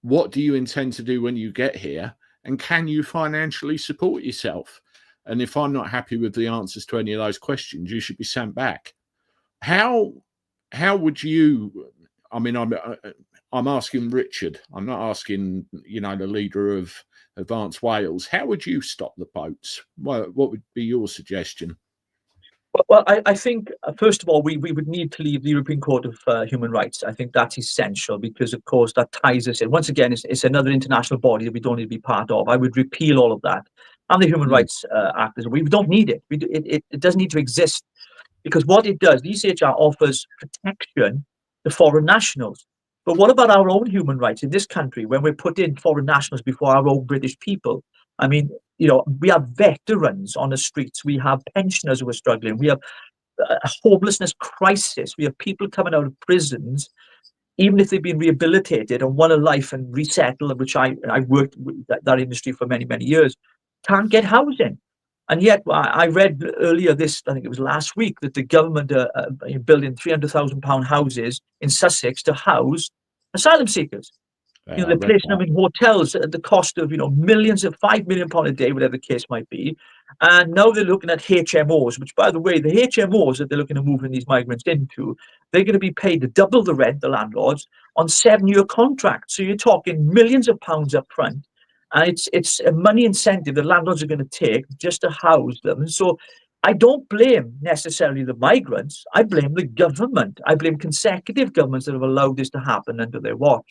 What do you intend to do when you get here? And can you financially support yourself? And if I'm not happy with the answers to any of those questions, you should be sent back. How would you? I mean, I'm asking Richard. I'm not asking, the leader of Advanced Wales. How would you stop the boats? What would be your suggestion? Well, I think, first of all, we would need to leave the European Court of Human Rights. I think that's essential because, of course, that ties us in. Once again, it's another international body that we don't need to be part of. I would repeal all of that. And the Human Rights Act, we don't need it. It doesn't need to exist, because what it does, the ECHR offers protection to foreign nationals. But what about our own human rights in this country when we put in foreign nationals before our own British people? I mean, we have veterans on the streets. We have pensioners who are struggling. We have a homelessness crisis. We have people coming out of prisons, even if they've been rehabilitated and won a life and resettled, which I worked with that industry for many, many years, can't get housing. And yet, I read earlier I think it was last week, that the government are building £300,000 houses in Sussex to house asylum seekers. They're placing them in hotels at the cost of, millions of £5 million a day, whatever the case might be. And now they're looking at HMOs, which, by the way, the HMOs that they're looking at moving these migrants into, they're going to be paid double the rent, the landlords, on 7-year contracts. So you're talking millions of pounds up front. And it's a money incentive the landlords are going to take just to house them. And so I don't blame necessarily the migrants. I blame the government. I blame consecutive governments that have allowed this to happen under their watch.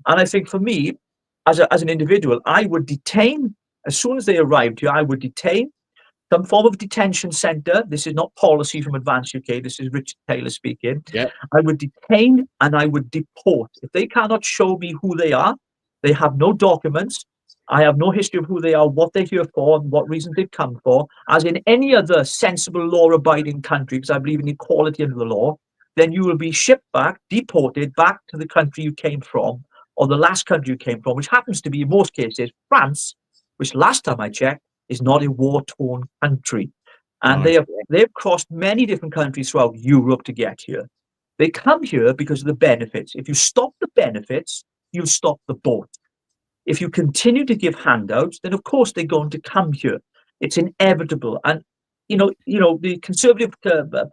And I think for me, as an individual, I would detain, as soon as they arrived here, I would detain some form of detention centre. This is not policy from Advance UK. This is Richard Taylor speaking. Yeah. I would detain and I would deport. If they cannot show me who they are, they have no documents, I have no history of who they are, what they're here for, and what reasons they've come for, as in any other sensible law-abiding country, because I believe in equality under the law, then you will be shipped back, deported back to the country you came from, or the last country you came from, which happens to be, in most cases, France, which last time I checked, is not a war-torn country. And they've crossed many different countries throughout Europe to get here. They come here because of the benefits. If you stop the benefits, you stop the boat. If you continue to give handouts, then of course they're going to come here. It's inevitable. And the Conservative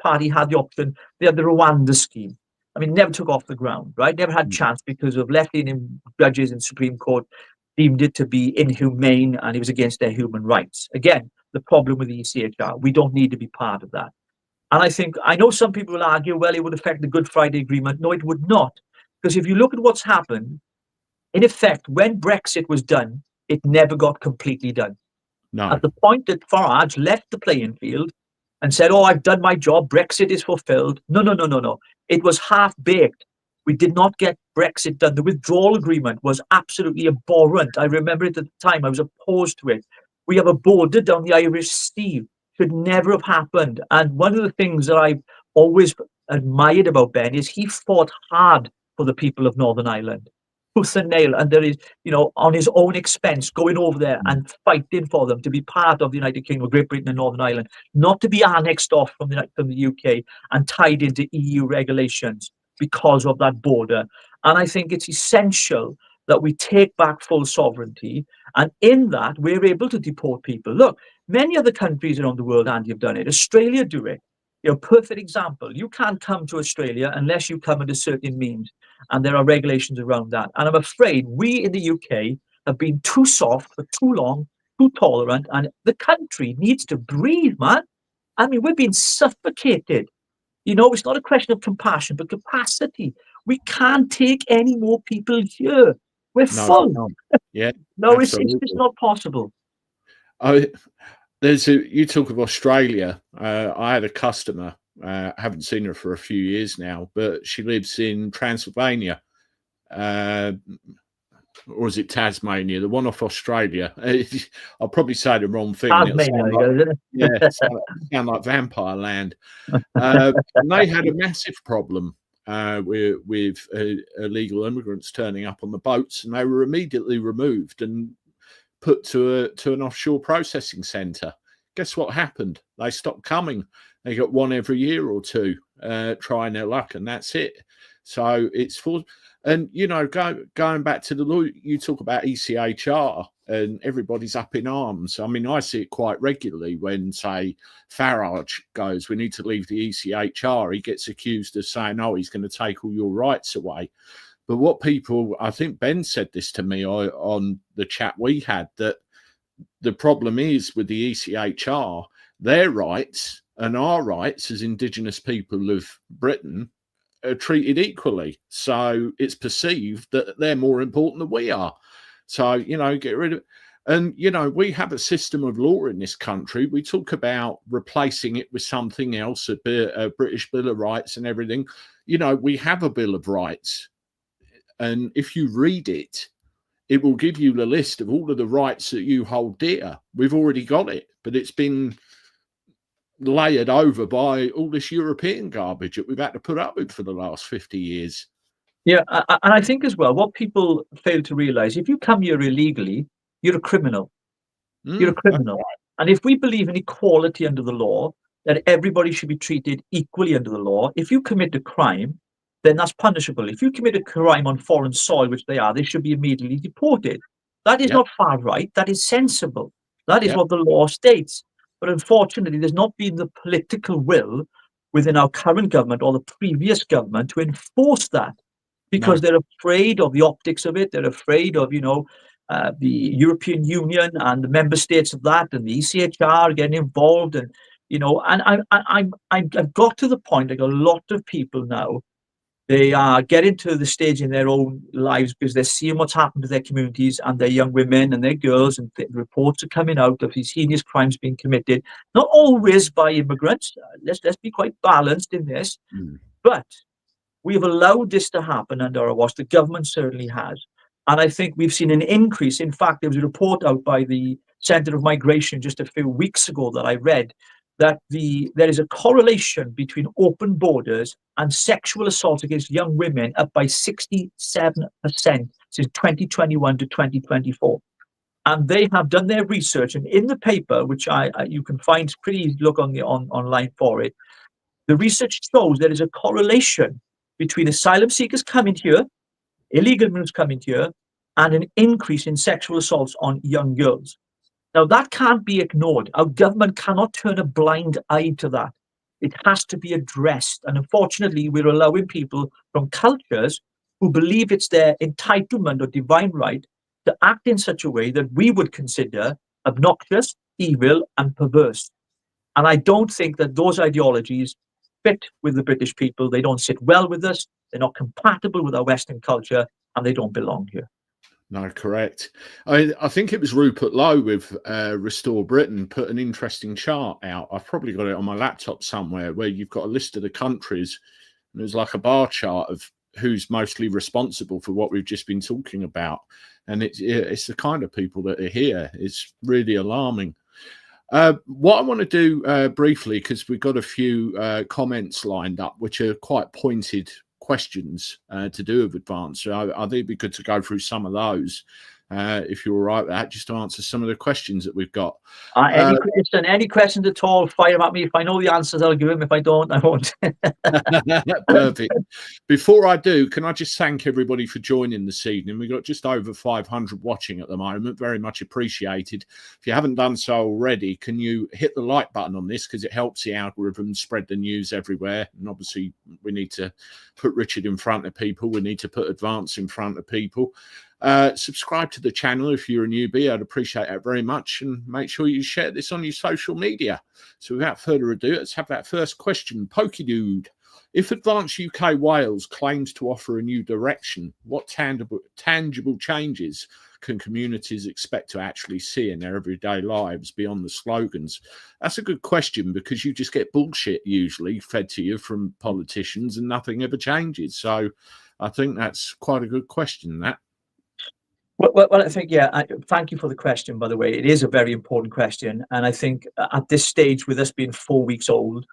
Party had the option. They had the Rwanda scheme. I mean, never took off the ground, right? Never had a chance because of left-leaning judges in Supreme Court deemed it to be inhumane, and it was against their human rights. Again, the problem with the ECHR, we don't need to be part of that. And I know some people will argue, well, it would affect the Good Friday Agreement. No, it would not. Because if you look at what's happened, in effect, when Brexit was done, it never got completely done. No. At the point that Farage left the playing field and said, oh, I've done my job, Brexit is fulfilled. No. It was half-baked. We did not get Brexit done. The withdrawal agreement was absolutely abhorrent. I remember it at the time. I was opposed to it. We have a border down the Irish Sea. Should never have happened. And one of the things that I've always admired about Ben is he fought hard for the people of Northern Ireland. Tooth and nail, and there is, on his own expense, going over there and fighting for them to be part of the United Kingdom, Great Britain and Northern Ireland, not to be annexed off from the UK and tied into EU regulations because of that border. And I think it's essential that we take back full sovereignty, and in that we're able to deport people. Look, many other countries around the world, Andy, have done it. Australia do it. Perfect example. You can't come to Australia unless you come under certain means, and there are regulations around that. And I'm afraid we in the UK have been too soft for too long, too tolerant, and the country needs to breathe, man. I mean, we're being suffocated. It's not a question of compassion, but capacity. We can't take any more people here. We're full. No. Yeah. No, it's just not possible. You talk of Australia. I had a customer. I haven't seen her for a few years now, but she lives in Transylvania. or is it Tasmania? The one off Australia. I'll probably say the wrong thing. Tasmania, Sound like Vampire Land. And they had a massive problem with illegal immigrants turning up on the boats, and they were immediately removed and put to an offshore processing centre. Guess what happened? They stopped coming. They got one every year or two trying their luck, and that's it. So it's for, and going back to the law, you talk about ECHR, and everybody's up in arms. I mean, I see it quite regularly when, say, Farage goes, we need to leave the ECHR. He gets accused of saying, oh, he's going to take all your rights away. But what people, I think Ben said this to me on the chat we had, that the problem is with the ECHR, their rights and our rights as Indigenous people of Britain are treated equally. So it's perceived that they're more important than we are. So, get rid of it. And, we have a system of law in this country. We talk about replacing it with something else, a British Bill of Rights and everything. We have a Bill of Rights. And if you read it, it will give you the list of all of the rights that you hold dear. We've already got it, but it's been layered over by all this European garbage that we've had to put up with for the last 50 years. Yeah, and I think as well, what people fail to realise, if you come here illegally, you're a criminal. You're a criminal. Right. And if we believe in equality under the law, that everybody should be treated equally under the law, if you commit a crime, then that's punishable. If you commit a crime on foreign soil, which they are, they should be immediately deported. That is not far right. That is sensible. That is what the law states. But unfortunately, there's not been the political will within our current government or the previous government to enforce that, because they're afraid of the optics of it. They're afraid of, the European Union and the member states of that, and the ECHR getting involved. And, and I've got to the point, like a lot of people now, they are getting to the stage in their own lives because they're seeing what's happened to their communities and their young women and their girls, and the reports are coming out of these heinous crimes being committed, not always by immigrants. Let's be quite balanced in this, but we've allowed this to happen under our watch. The government certainly has. And I think we've seen an increase. In fact, there was a report out by the Centre of Migration just a few weeks ago that I read, that there is a correlation between open borders and sexual assault against young women up by 67% since 2021 to 2024. And they have done their research, and in the paper, which you can find pretty easy to look online for it, the research shows there is a correlation between asylum seekers coming here, illegal immigrants coming here, and an increase in sexual assaults on young girls. Now, that can't be ignored. Our government cannot turn a blind eye to that. It has to be addressed. And unfortunately, we're allowing people from cultures who believe it's their entitlement or divine right to act in such a way that we would consider obnoxious, evil, and perverse. And I don't think that those ideologies fit with the British people. They don't sit well with us. They're not compatible with our Western culture, and they don't belong here. No, correct. I think it was Rupert Lowe with Restore Britain put an interesting chart out. I've probably got it on my laptop somewhere, where you've got a list of the countries, and there's like a bar chart of who's mostly responsible for what we've just been talking about. And it's the kind of people that are here. It's really alarming. What I want to do briefly, because we've got a few comments lined up, which are quite pointed questions to do with Advance. So I think it'd be good to go through some of those, if you're all right with that, just to answer some of the questions that we've got. Any questions at all, fire them at me. If I know the answers, I'll give them. If I don't, I won't. Perfect. Before I do, can I just thank everybody for joining this evening? We've got just over 500 watching at the moment. Very much appreciated. If you haven't done so already, can you hit the like button on this, because it helps the algorithm spread the news everywhere. And obviously, we need to put Richard in front of people. We need to put Advance in front of people. Subscribe to the channel if you're a newbie. I'd appreciate that very much, and make sure you share this on your social media. So without further ado, let's have that first question. Pokey Dude, if Advance UK Wales claims to offer a new direction, what tangible changes can communities expect to actually see in their everyday lives beyond the slogans? That's a good question, because you just get bullshit usually fed to you from politicians and nothing ever changes. So I think that's quite a good question, that. Well, I think, yeah, thank you for the question, by the way. It is a very important question. And I think at this stage, with us being 4 weeks old,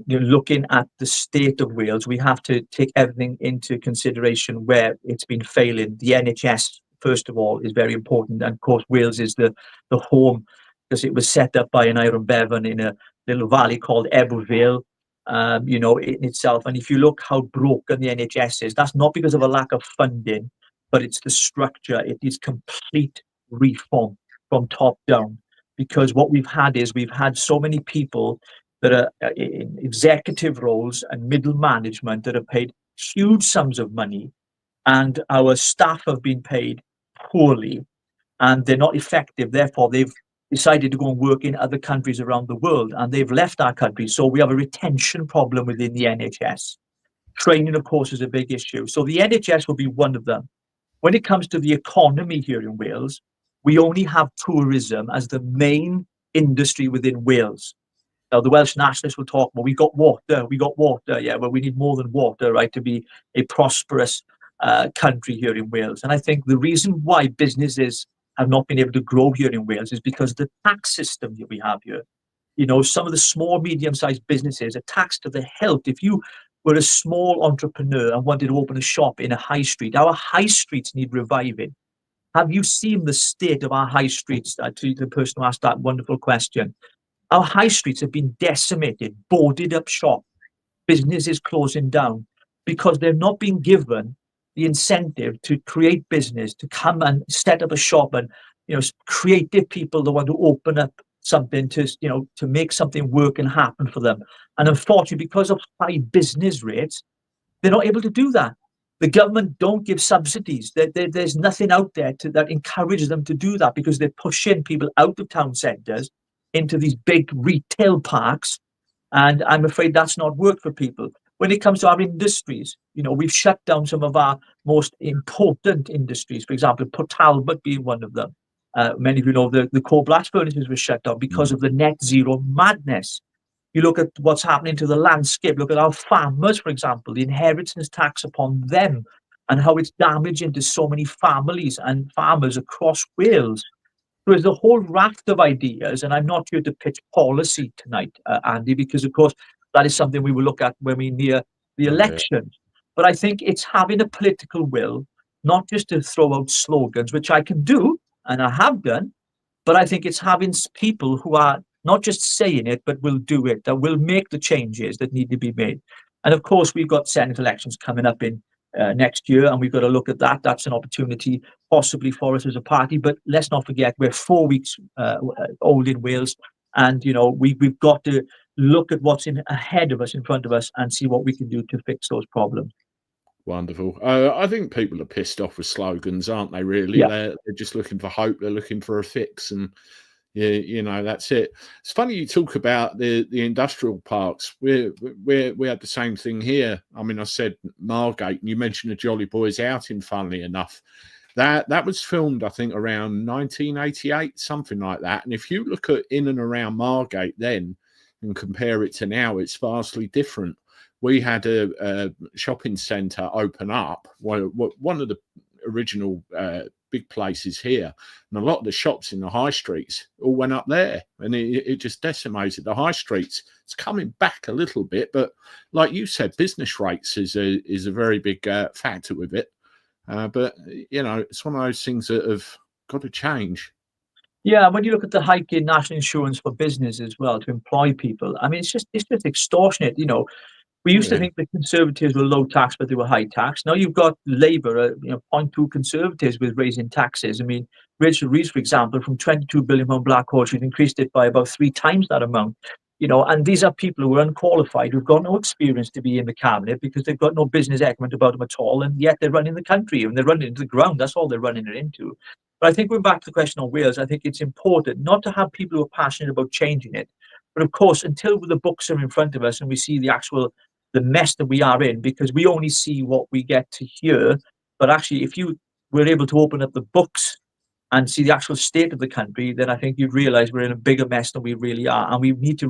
looking at the state of Wales, we have to take everything into consideration where it's been failing. The NHS, first of all, is very important. And of course, Wales is the home, because it was set up by an Iron Bevan in a little valley called Ebwy Vale, in itself. And if you look how broken the NHS is, that's not because of a lack of funding, but it's the structure. It needs complete reform from top down. Because what we've had is we've had so many people that are in executive roles and middle management that are paid huge sums of money, and our staff have been paid poorly, and they're not effective. Therefore, they've decided to go and work in other countries around the world, and they've left our country. So we have a retention problem within the NHS. Training, of course, is a big issue. So the NHS will be one of them. When it comes to the economy here in Wales, we only have tourism as the main industry within Wales. Now, the Welsh nationalists will talk, well, we got water. Yeah, well, we need more than water, right, to be a prosperous country here in Wales. And I think the reason why businesses have not been able to grow here in Wales is because of the tax system that we have here. Some of the small, medium-sized businesses are taxed to the hilt. If you were a small entrepreneur and wanted to open a shop in a high street, our high streets need reviving. Have you seen the state of our high streets? To the person who asked that wonderful question. Our high streets have been decimated, boarded up shop, businesses closing down, because they're not being given the incentive to create business, to come and set up a shop, and creative people that want to open up something to make something work and happen for them. And unfortunately, because of high business rates, they're not able to do that. The government don't give subsidies. There's nothing out there that encourages them to do that, because they're pushing people out of town centres into these big retail parks. And I'm afraid that's not worked for people. When it comes to our industries, we've shut down some of our most important industries. For example, Port Talbot being one of them. Many of you know the coal blast furnaces were shut down because of the net zero madness. You look at what's happening to the landscape. Look at our farmers, for example, the inheritance tax upon them, and how it's damaging to so many families and farmers across Wales. So there's a whole raft of ideas, and I'm not here to pitch policy tonight, Andy, because of course that is something we will look at when we near the elections. But I think it's having a political will, not just to throw out slogans, which I can do, and I have done, but I think it's having people who are not just saying it, but will do it, that will make the changes that need to be made. And of course, we've got Senate elections coming up in next year, and we've got to look at that. That's an opportunity possibly for us as a party. But let's not forget, we're 4 weeks old in Wales, and we've got to look at what's ahead of us, in front of us, and see what we can do to fix those problems. Wonderful. I think people are pissed off with slogans, aren't they? Really, Yeah. they're just looking for hope. They're looking for a fix, and that's it. It's funny you talk about the industrial parks. We had the same thing here. I mean, I said Margate, and you mentioned the Jolly Boys outing. Funnily enough, that was filmed, I think, around 1988, something like that. And if you look at in and around Margate then and compare it to now, it's vastly different. We had a shopping centre open up, one of the original big places here, and a lot of the shops in the high streets all went up there, and it just decimated the high streets. It's coming back a little bit, but like you said, business rates is a very big factor with it. But it's one of those things that have got to change. Yeah, when you look at the hike in national insurance for business as well to employ people, I mean, it's just extortionate. We used to think the Conservatives were low tax, but they were high tax. Now you've got Labour, 0.2 Conservatives with raising taxes. I mean, Rachel Reeves, for example, from 22 billion on Black Horse, she's increased it by about 3 times that amount. And these are people who are unqualified, who've got no experience to be in the cabinet because they've got no business acumen about them at all, and yet they're running the country, and they're running it into the ground. That's all they're running it into. But I think going back to the question on Wales, I think it's important not to have people who are passionate about changing it. But of course, until the books are in front of us and we see the mess that we are in, because we only see what we get to hear. But actually, if you were able to open up the books and see the actual state of the country, then I think you'd realize we're in a bigger mess than we really are. And we need to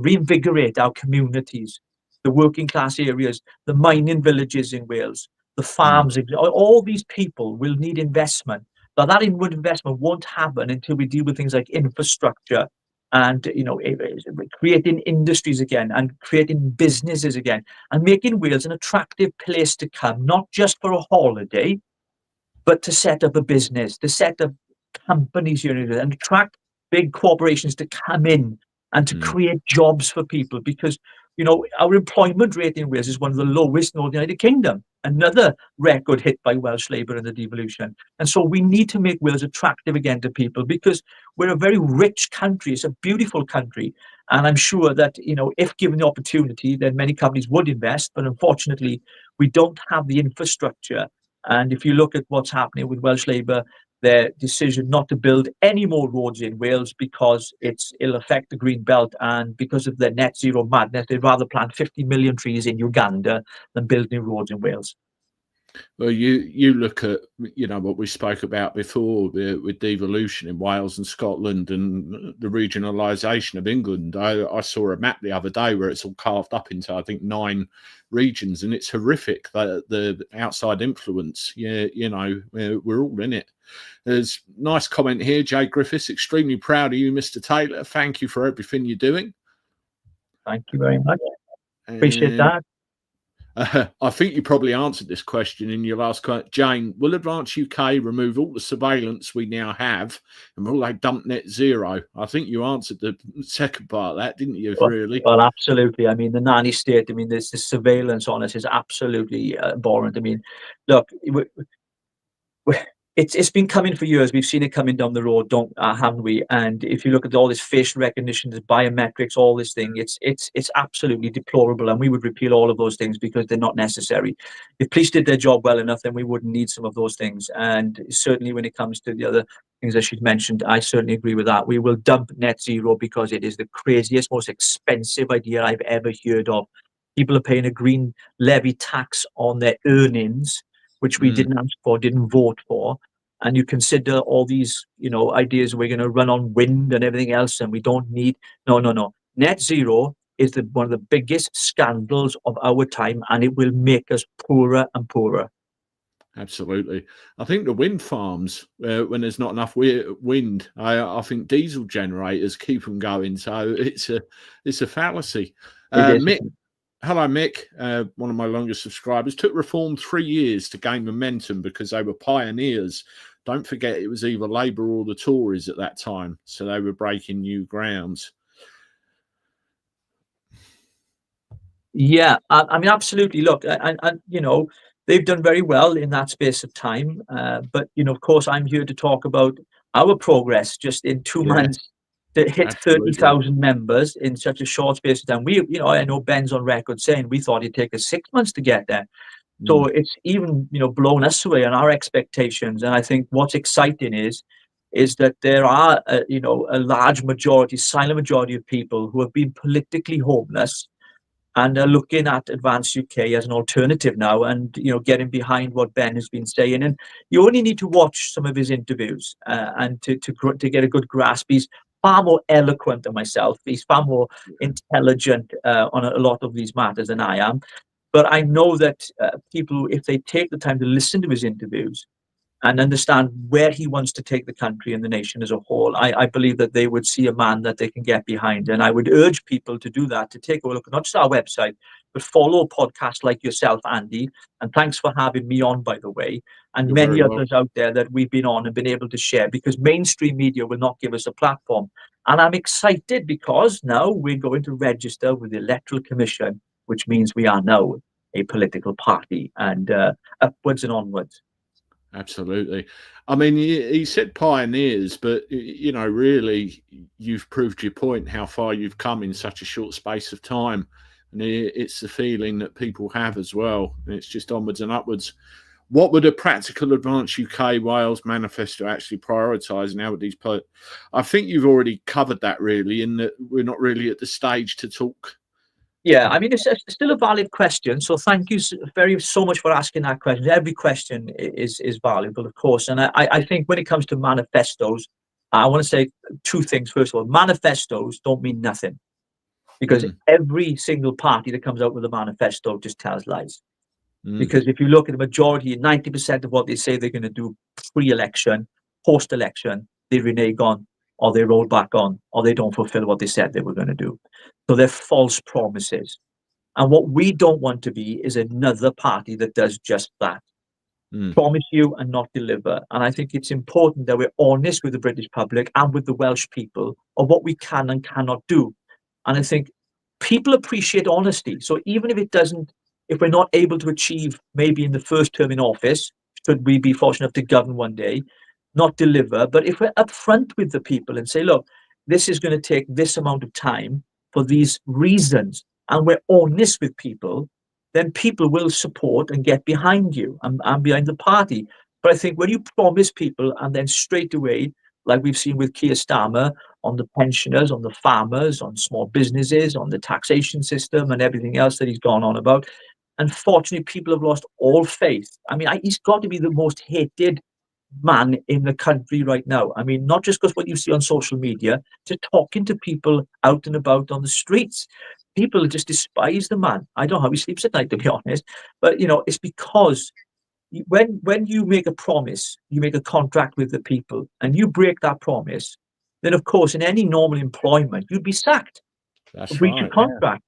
reinvigorate our communities, the working class areas, the mining villages in Wales. the farms, all these people will need investment. But that inward investment won't happen until we deal with things like infrastructure and, creating industries again and creating businesses again and making Wales an attractive place to come, not just for a holiday, but to set up a business, to set up companies here and attract big corporations to come in and to create jobs for people. Because, our employment rate in Wales is one of the lowest in all the United Kingdom. Another record hit by Welsh Labour in the devolution. And so we need to make Wales attractive again to people, because we're a very rich country. It's a beautiful country. And I'm sure that, if given the opportunity, then many companies would invest. But unfortunately, we don't have the infrastructure. And if you look at what's happening with Welsh Labour, their decision not to build any more roads in Wales because it'll affect the green belt, and because of their net zero madness, they'd rather plant 50 million trees in Uganda than build new roads in Wales. Well, you look at what we spoke about before with devolution in Wales and Scotland and the regionalisation of England. I saw a map the other day where it's all carved up into, I think, 9 regions, and it's horrific, the outside influence. Yeah, we're all in it. There's a nice comment here, Jay Griffiths. Extremely proud of you, Mr. Taylor. Thank you for everything you're doing. Thank you very much. Appreciate that. I think you probably answered this question in your last question. Jane, will Advance UK remove all the surveillance we now have, and will they dump net zero? I think you answered the second part of that, didn't you, really? Well, absolutely. I mean, the nanny state, there's this surveillance on us is absolutely abhorrent. I mean, look, it's been coming for years. We've seen it coming down the road, haven't we? And if you look at all this facial recognition, this biometrics, all this thing, it's absolutely deplorable. And we would repeal all of those things because they're not necessary. If police did their job well enough, then we wouldn't need some of those things. And certainly when it comes to the other things that she's mentioned, I certainly agree with that. We will dump net zero because it is the craziest, most expensive idea I've ever heard of. People are paying a green levy tax on their earnings, which we didn't ask for, didn't vote for. And you consider all these, ideas, we're going to run on wind and everything else, and we don't need, no. Net zero is one of the biggest scandals of our time, and it will make us poorer and poorer. Absolutely. I think the wind farms, when there's not enough wind, I think diesel generators keep them going. So it's a fallacy. Mick, hello, Mick, one of my longest subscribers. Took reform 3 years to gain momentum because they were pioneers. Don't forget, it was either Labour or the Tories at that time, so they were breaking new grounds. Yeah, I mean, absolutely. Look, and they've done very well in that space of time. But of course, I'm here to talk about our progress just in 2 months. To hit 30,000 members in such a short space of time. I know Ben's on record saying we thought it'd take us 6 months to get there. So it's even, blown us away on our expectations. And I think what's exciting is that there are, a large majority, silent majority of people who have been politically homeless and are looking at Advance UK as an alternative now, and getting behind what Ben has been saying. And you only need to watch some of his interviews and to get a good grasp. He's far more eloquent than myself. He's far more intelligent on a lot of these matters than I am. But I know that people, if they take the time to listen to his interviews and understand where he wants to take the country and the nation as a whole, I believe that they would see a man that they can get behind. And I would urge people to do that, to take a look at not just our website, but follow podcasts like yourself, Andy. And thanks for having me on, by the way, and You're many others out there that we've been on and been able to share, because mainstream media will not give us a platform. And I'm excited because now we're going to register with the Electoral Commission, which means we are now a political party, and upwards and onwards. Absolutely. I mean, he said pioneers, but, really, you've proved your point, how far you've come in such a short space of time. And it's the feeling that people have as well. And it's just onwards and upwards. What would a practical Advance UK Wales manifesto actually prioritise now with these? I think you've already covered that, really, in that we're not really at the stage to talk. Yeah, I mean, it's still a valid question. So thank you so much for asking that question. Every question is valuable, of course. And I think when it comes to manifestos, I want to say 2 things. First of all, manifestos don't mean nothing, because every single party that comes out with a manifesto just tells lies. Because if you look at the majority, 90% of what they say they're going to do pre-election, post-election, they renege on, or they roll back on, or they don't fulfill what they said they were going to do. So they're false promises. And what we don't want to be is another party that does just that. Promise you and not deliver. And I think it's important that we're honest with the British public and with the Welsh people of what we can and cannot do. And I think people appreciate honesty. So even if we're not able to achieve maybe in the first term in office, should we be fortunate enough to govern one day, not deliver, but if we're upfront with the people and say, look, this is going to take this amount of time for these reasons, and we're honest with people, then people will support and get behind you and behind the party. But I think when you promise people and then straight away, like we've seen with Keir Starmer, on the pensioners, on the farmers, on small businesses, on the taxation system and everything else that he's gone on about, unfortunately, people have lost all faith. I mean, he's got to be the most hated man in the country right now. I mean, not just because what you see on social media, just talking to people out and about on the streets. People just despise the man. I don't know how he sleeps at night, to be honest. But, it's because when you make a promise, you make a contract with the people, and you break that promise, then, of course, in any normal employment, you'd be sacked. That's breach right, of contract.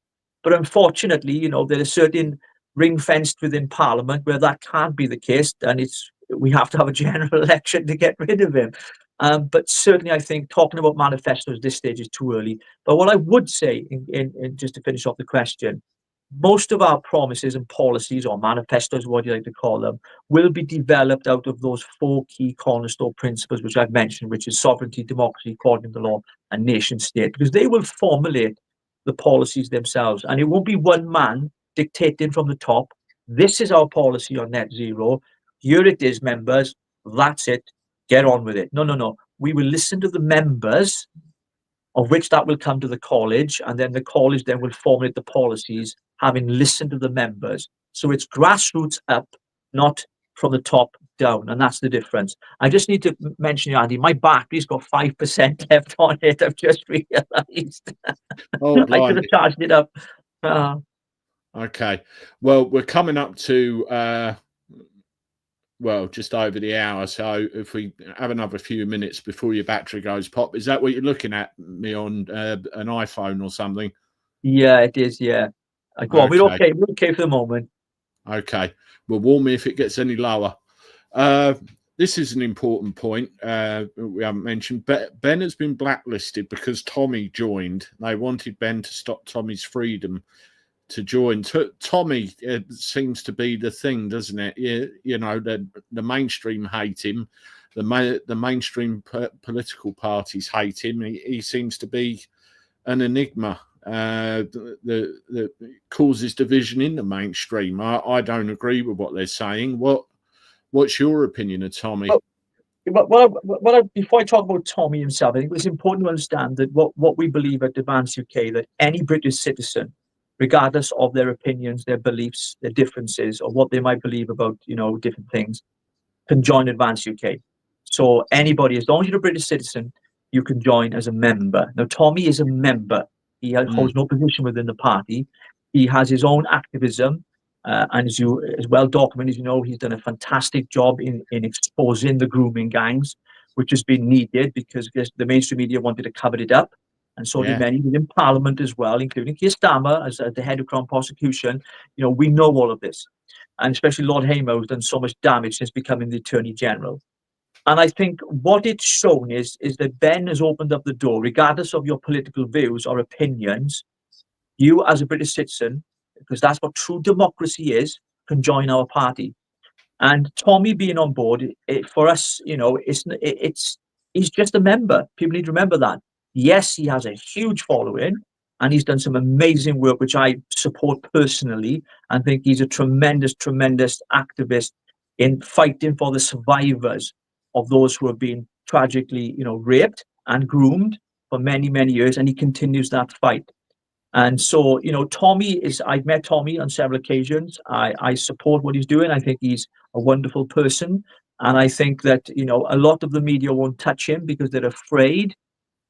But unfortunately, there are certain ring fenced within Parliament where that can't be the case, and we have to have a general election to get rid of him. But certainly, I think talking about manifestos at this stage is too early. But what I would say, in just to finish off the question, most of our promises and policies, or manifestos, what you like to call them, will be developed out of those 4 key cornerstone principles which I've mentioned, which is sovereignty, democracy, according to law, and nation state, because they will formulate the policies themselves. And it won't be one man dictating from the top, this is our policy on net zero, here it is, members, that's it, get on with it. No. We will listen to the members, of which that will come to the college, and then the college then will formulate the policies, having listened to the members. So it's grassroots up, not from the top down, and that's the difference. I just need to mention, Andy, my battery's got 5% left on it. I've just realised. Oh, I should have charged it up. Okay. Well, we're coming up to just over the hour. So if we have another few minutes before your battery goes pop, is that what you're looking at me on an iPhone or something? Yeah, it is. Yeah. Go on. We're okay. We're okay for the moment. Okay. Well, warn me if it gets any lower. This is an important point we haven't mentioned. Ben has been blacklisted because Tommy joined. They wanted Ben to stop Tommy's freedom to join. Tommy seems to be the thing, doesn't it? The mainstream hate him. The mainstream political parties hate him. He seems to be an enigma that causes division in the mainstream. I don't agree with what they're saying. What's your opinion of Tommy? Before I talk about Tommy himself, I think it's important to understand that what we believe at Advance UK, that any British citizen, regardless of their opinions, their beliefs, their differences, or what they might believe about, different things, can join Advance UK. So anybody, as long as you're a British citizen, you can join as a member. Now, Tommy is a member. He holds no position within the party. He has his own activism. And as well documented, he's done a fantastic job in exposing the grooming gangs, which has been needed because the mainstream media wanted to cover it up. And so did many within Parliament as well, including Keir Starmer as the head of Crown Prosecution. We know all of this. And especially Lord Hamer, who's done so much damage since becoming the Attorney General. And I think what it's shown is that Ben has opened up the door, regardless of your political views or opinions. You, as a British citizen, because that's what true democracy is, can join our party. And Tommy being on board, for us, he's just a member. People need to remember that. Yes, he has a huge following, and he's done some amazing work, which I support personally, and think he's a tremendous, tremendous activist in fighting for the survivors of those who have been tragically, raped and groomed for many, many years, and he continues that fight. And so, I've met Tommy on several occasions. I support what he's doing. I think he's a wonderful person. And I think that, a lot of the media won't touch him because they're afraid,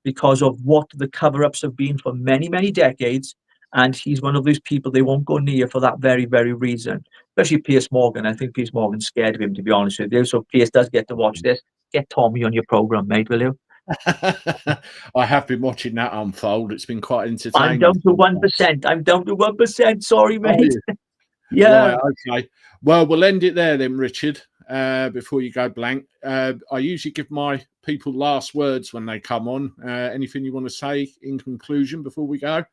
because of what the cover-ups have been for many, many decades. And he's one of those people they won't go near for that very, very reason. Especially Piers Morgan. I think Piers Morgan's scared of him, to be honest with you. So Piers does get to watch this. Get Tommy on your program, mate, will you? I have been watching that unfold. It's been quite entertaining. I'm down to 1%. I'm down to 1%. Sorry, mate. Yeah. Right, okay. Well, we'll end it there then, Richard, before you go blank. I usually give my people last words when they come on. Anything you want to say in conclusion before we go?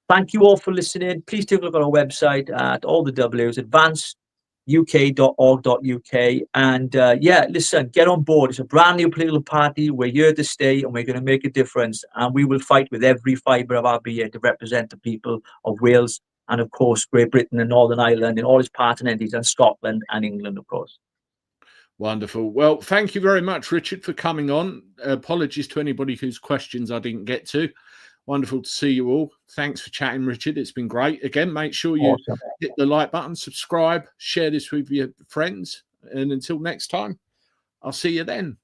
Thank you all for listening. Please take a look at our website at all the W's, advanceuk.org.uk. And yeah, listen, get on board. It's a brand new political party. We're here to stay and we're going to make a difference. And we will fight with every fibre of our being to represent the people of Wales and, of course, Great Britain and Northern Ireland and all its parts and entities, and Scotland and England, of course. Wonderful. Well, thank you very much, Richard, for coming on. Apologies to anybody whose questions I didn't get to. Wonderful to see you all. Thanks for chatting, Richard. It's been great. Again, make sure you hit the like button, subscribe, share this with your friends. And until next time, I'll see you then.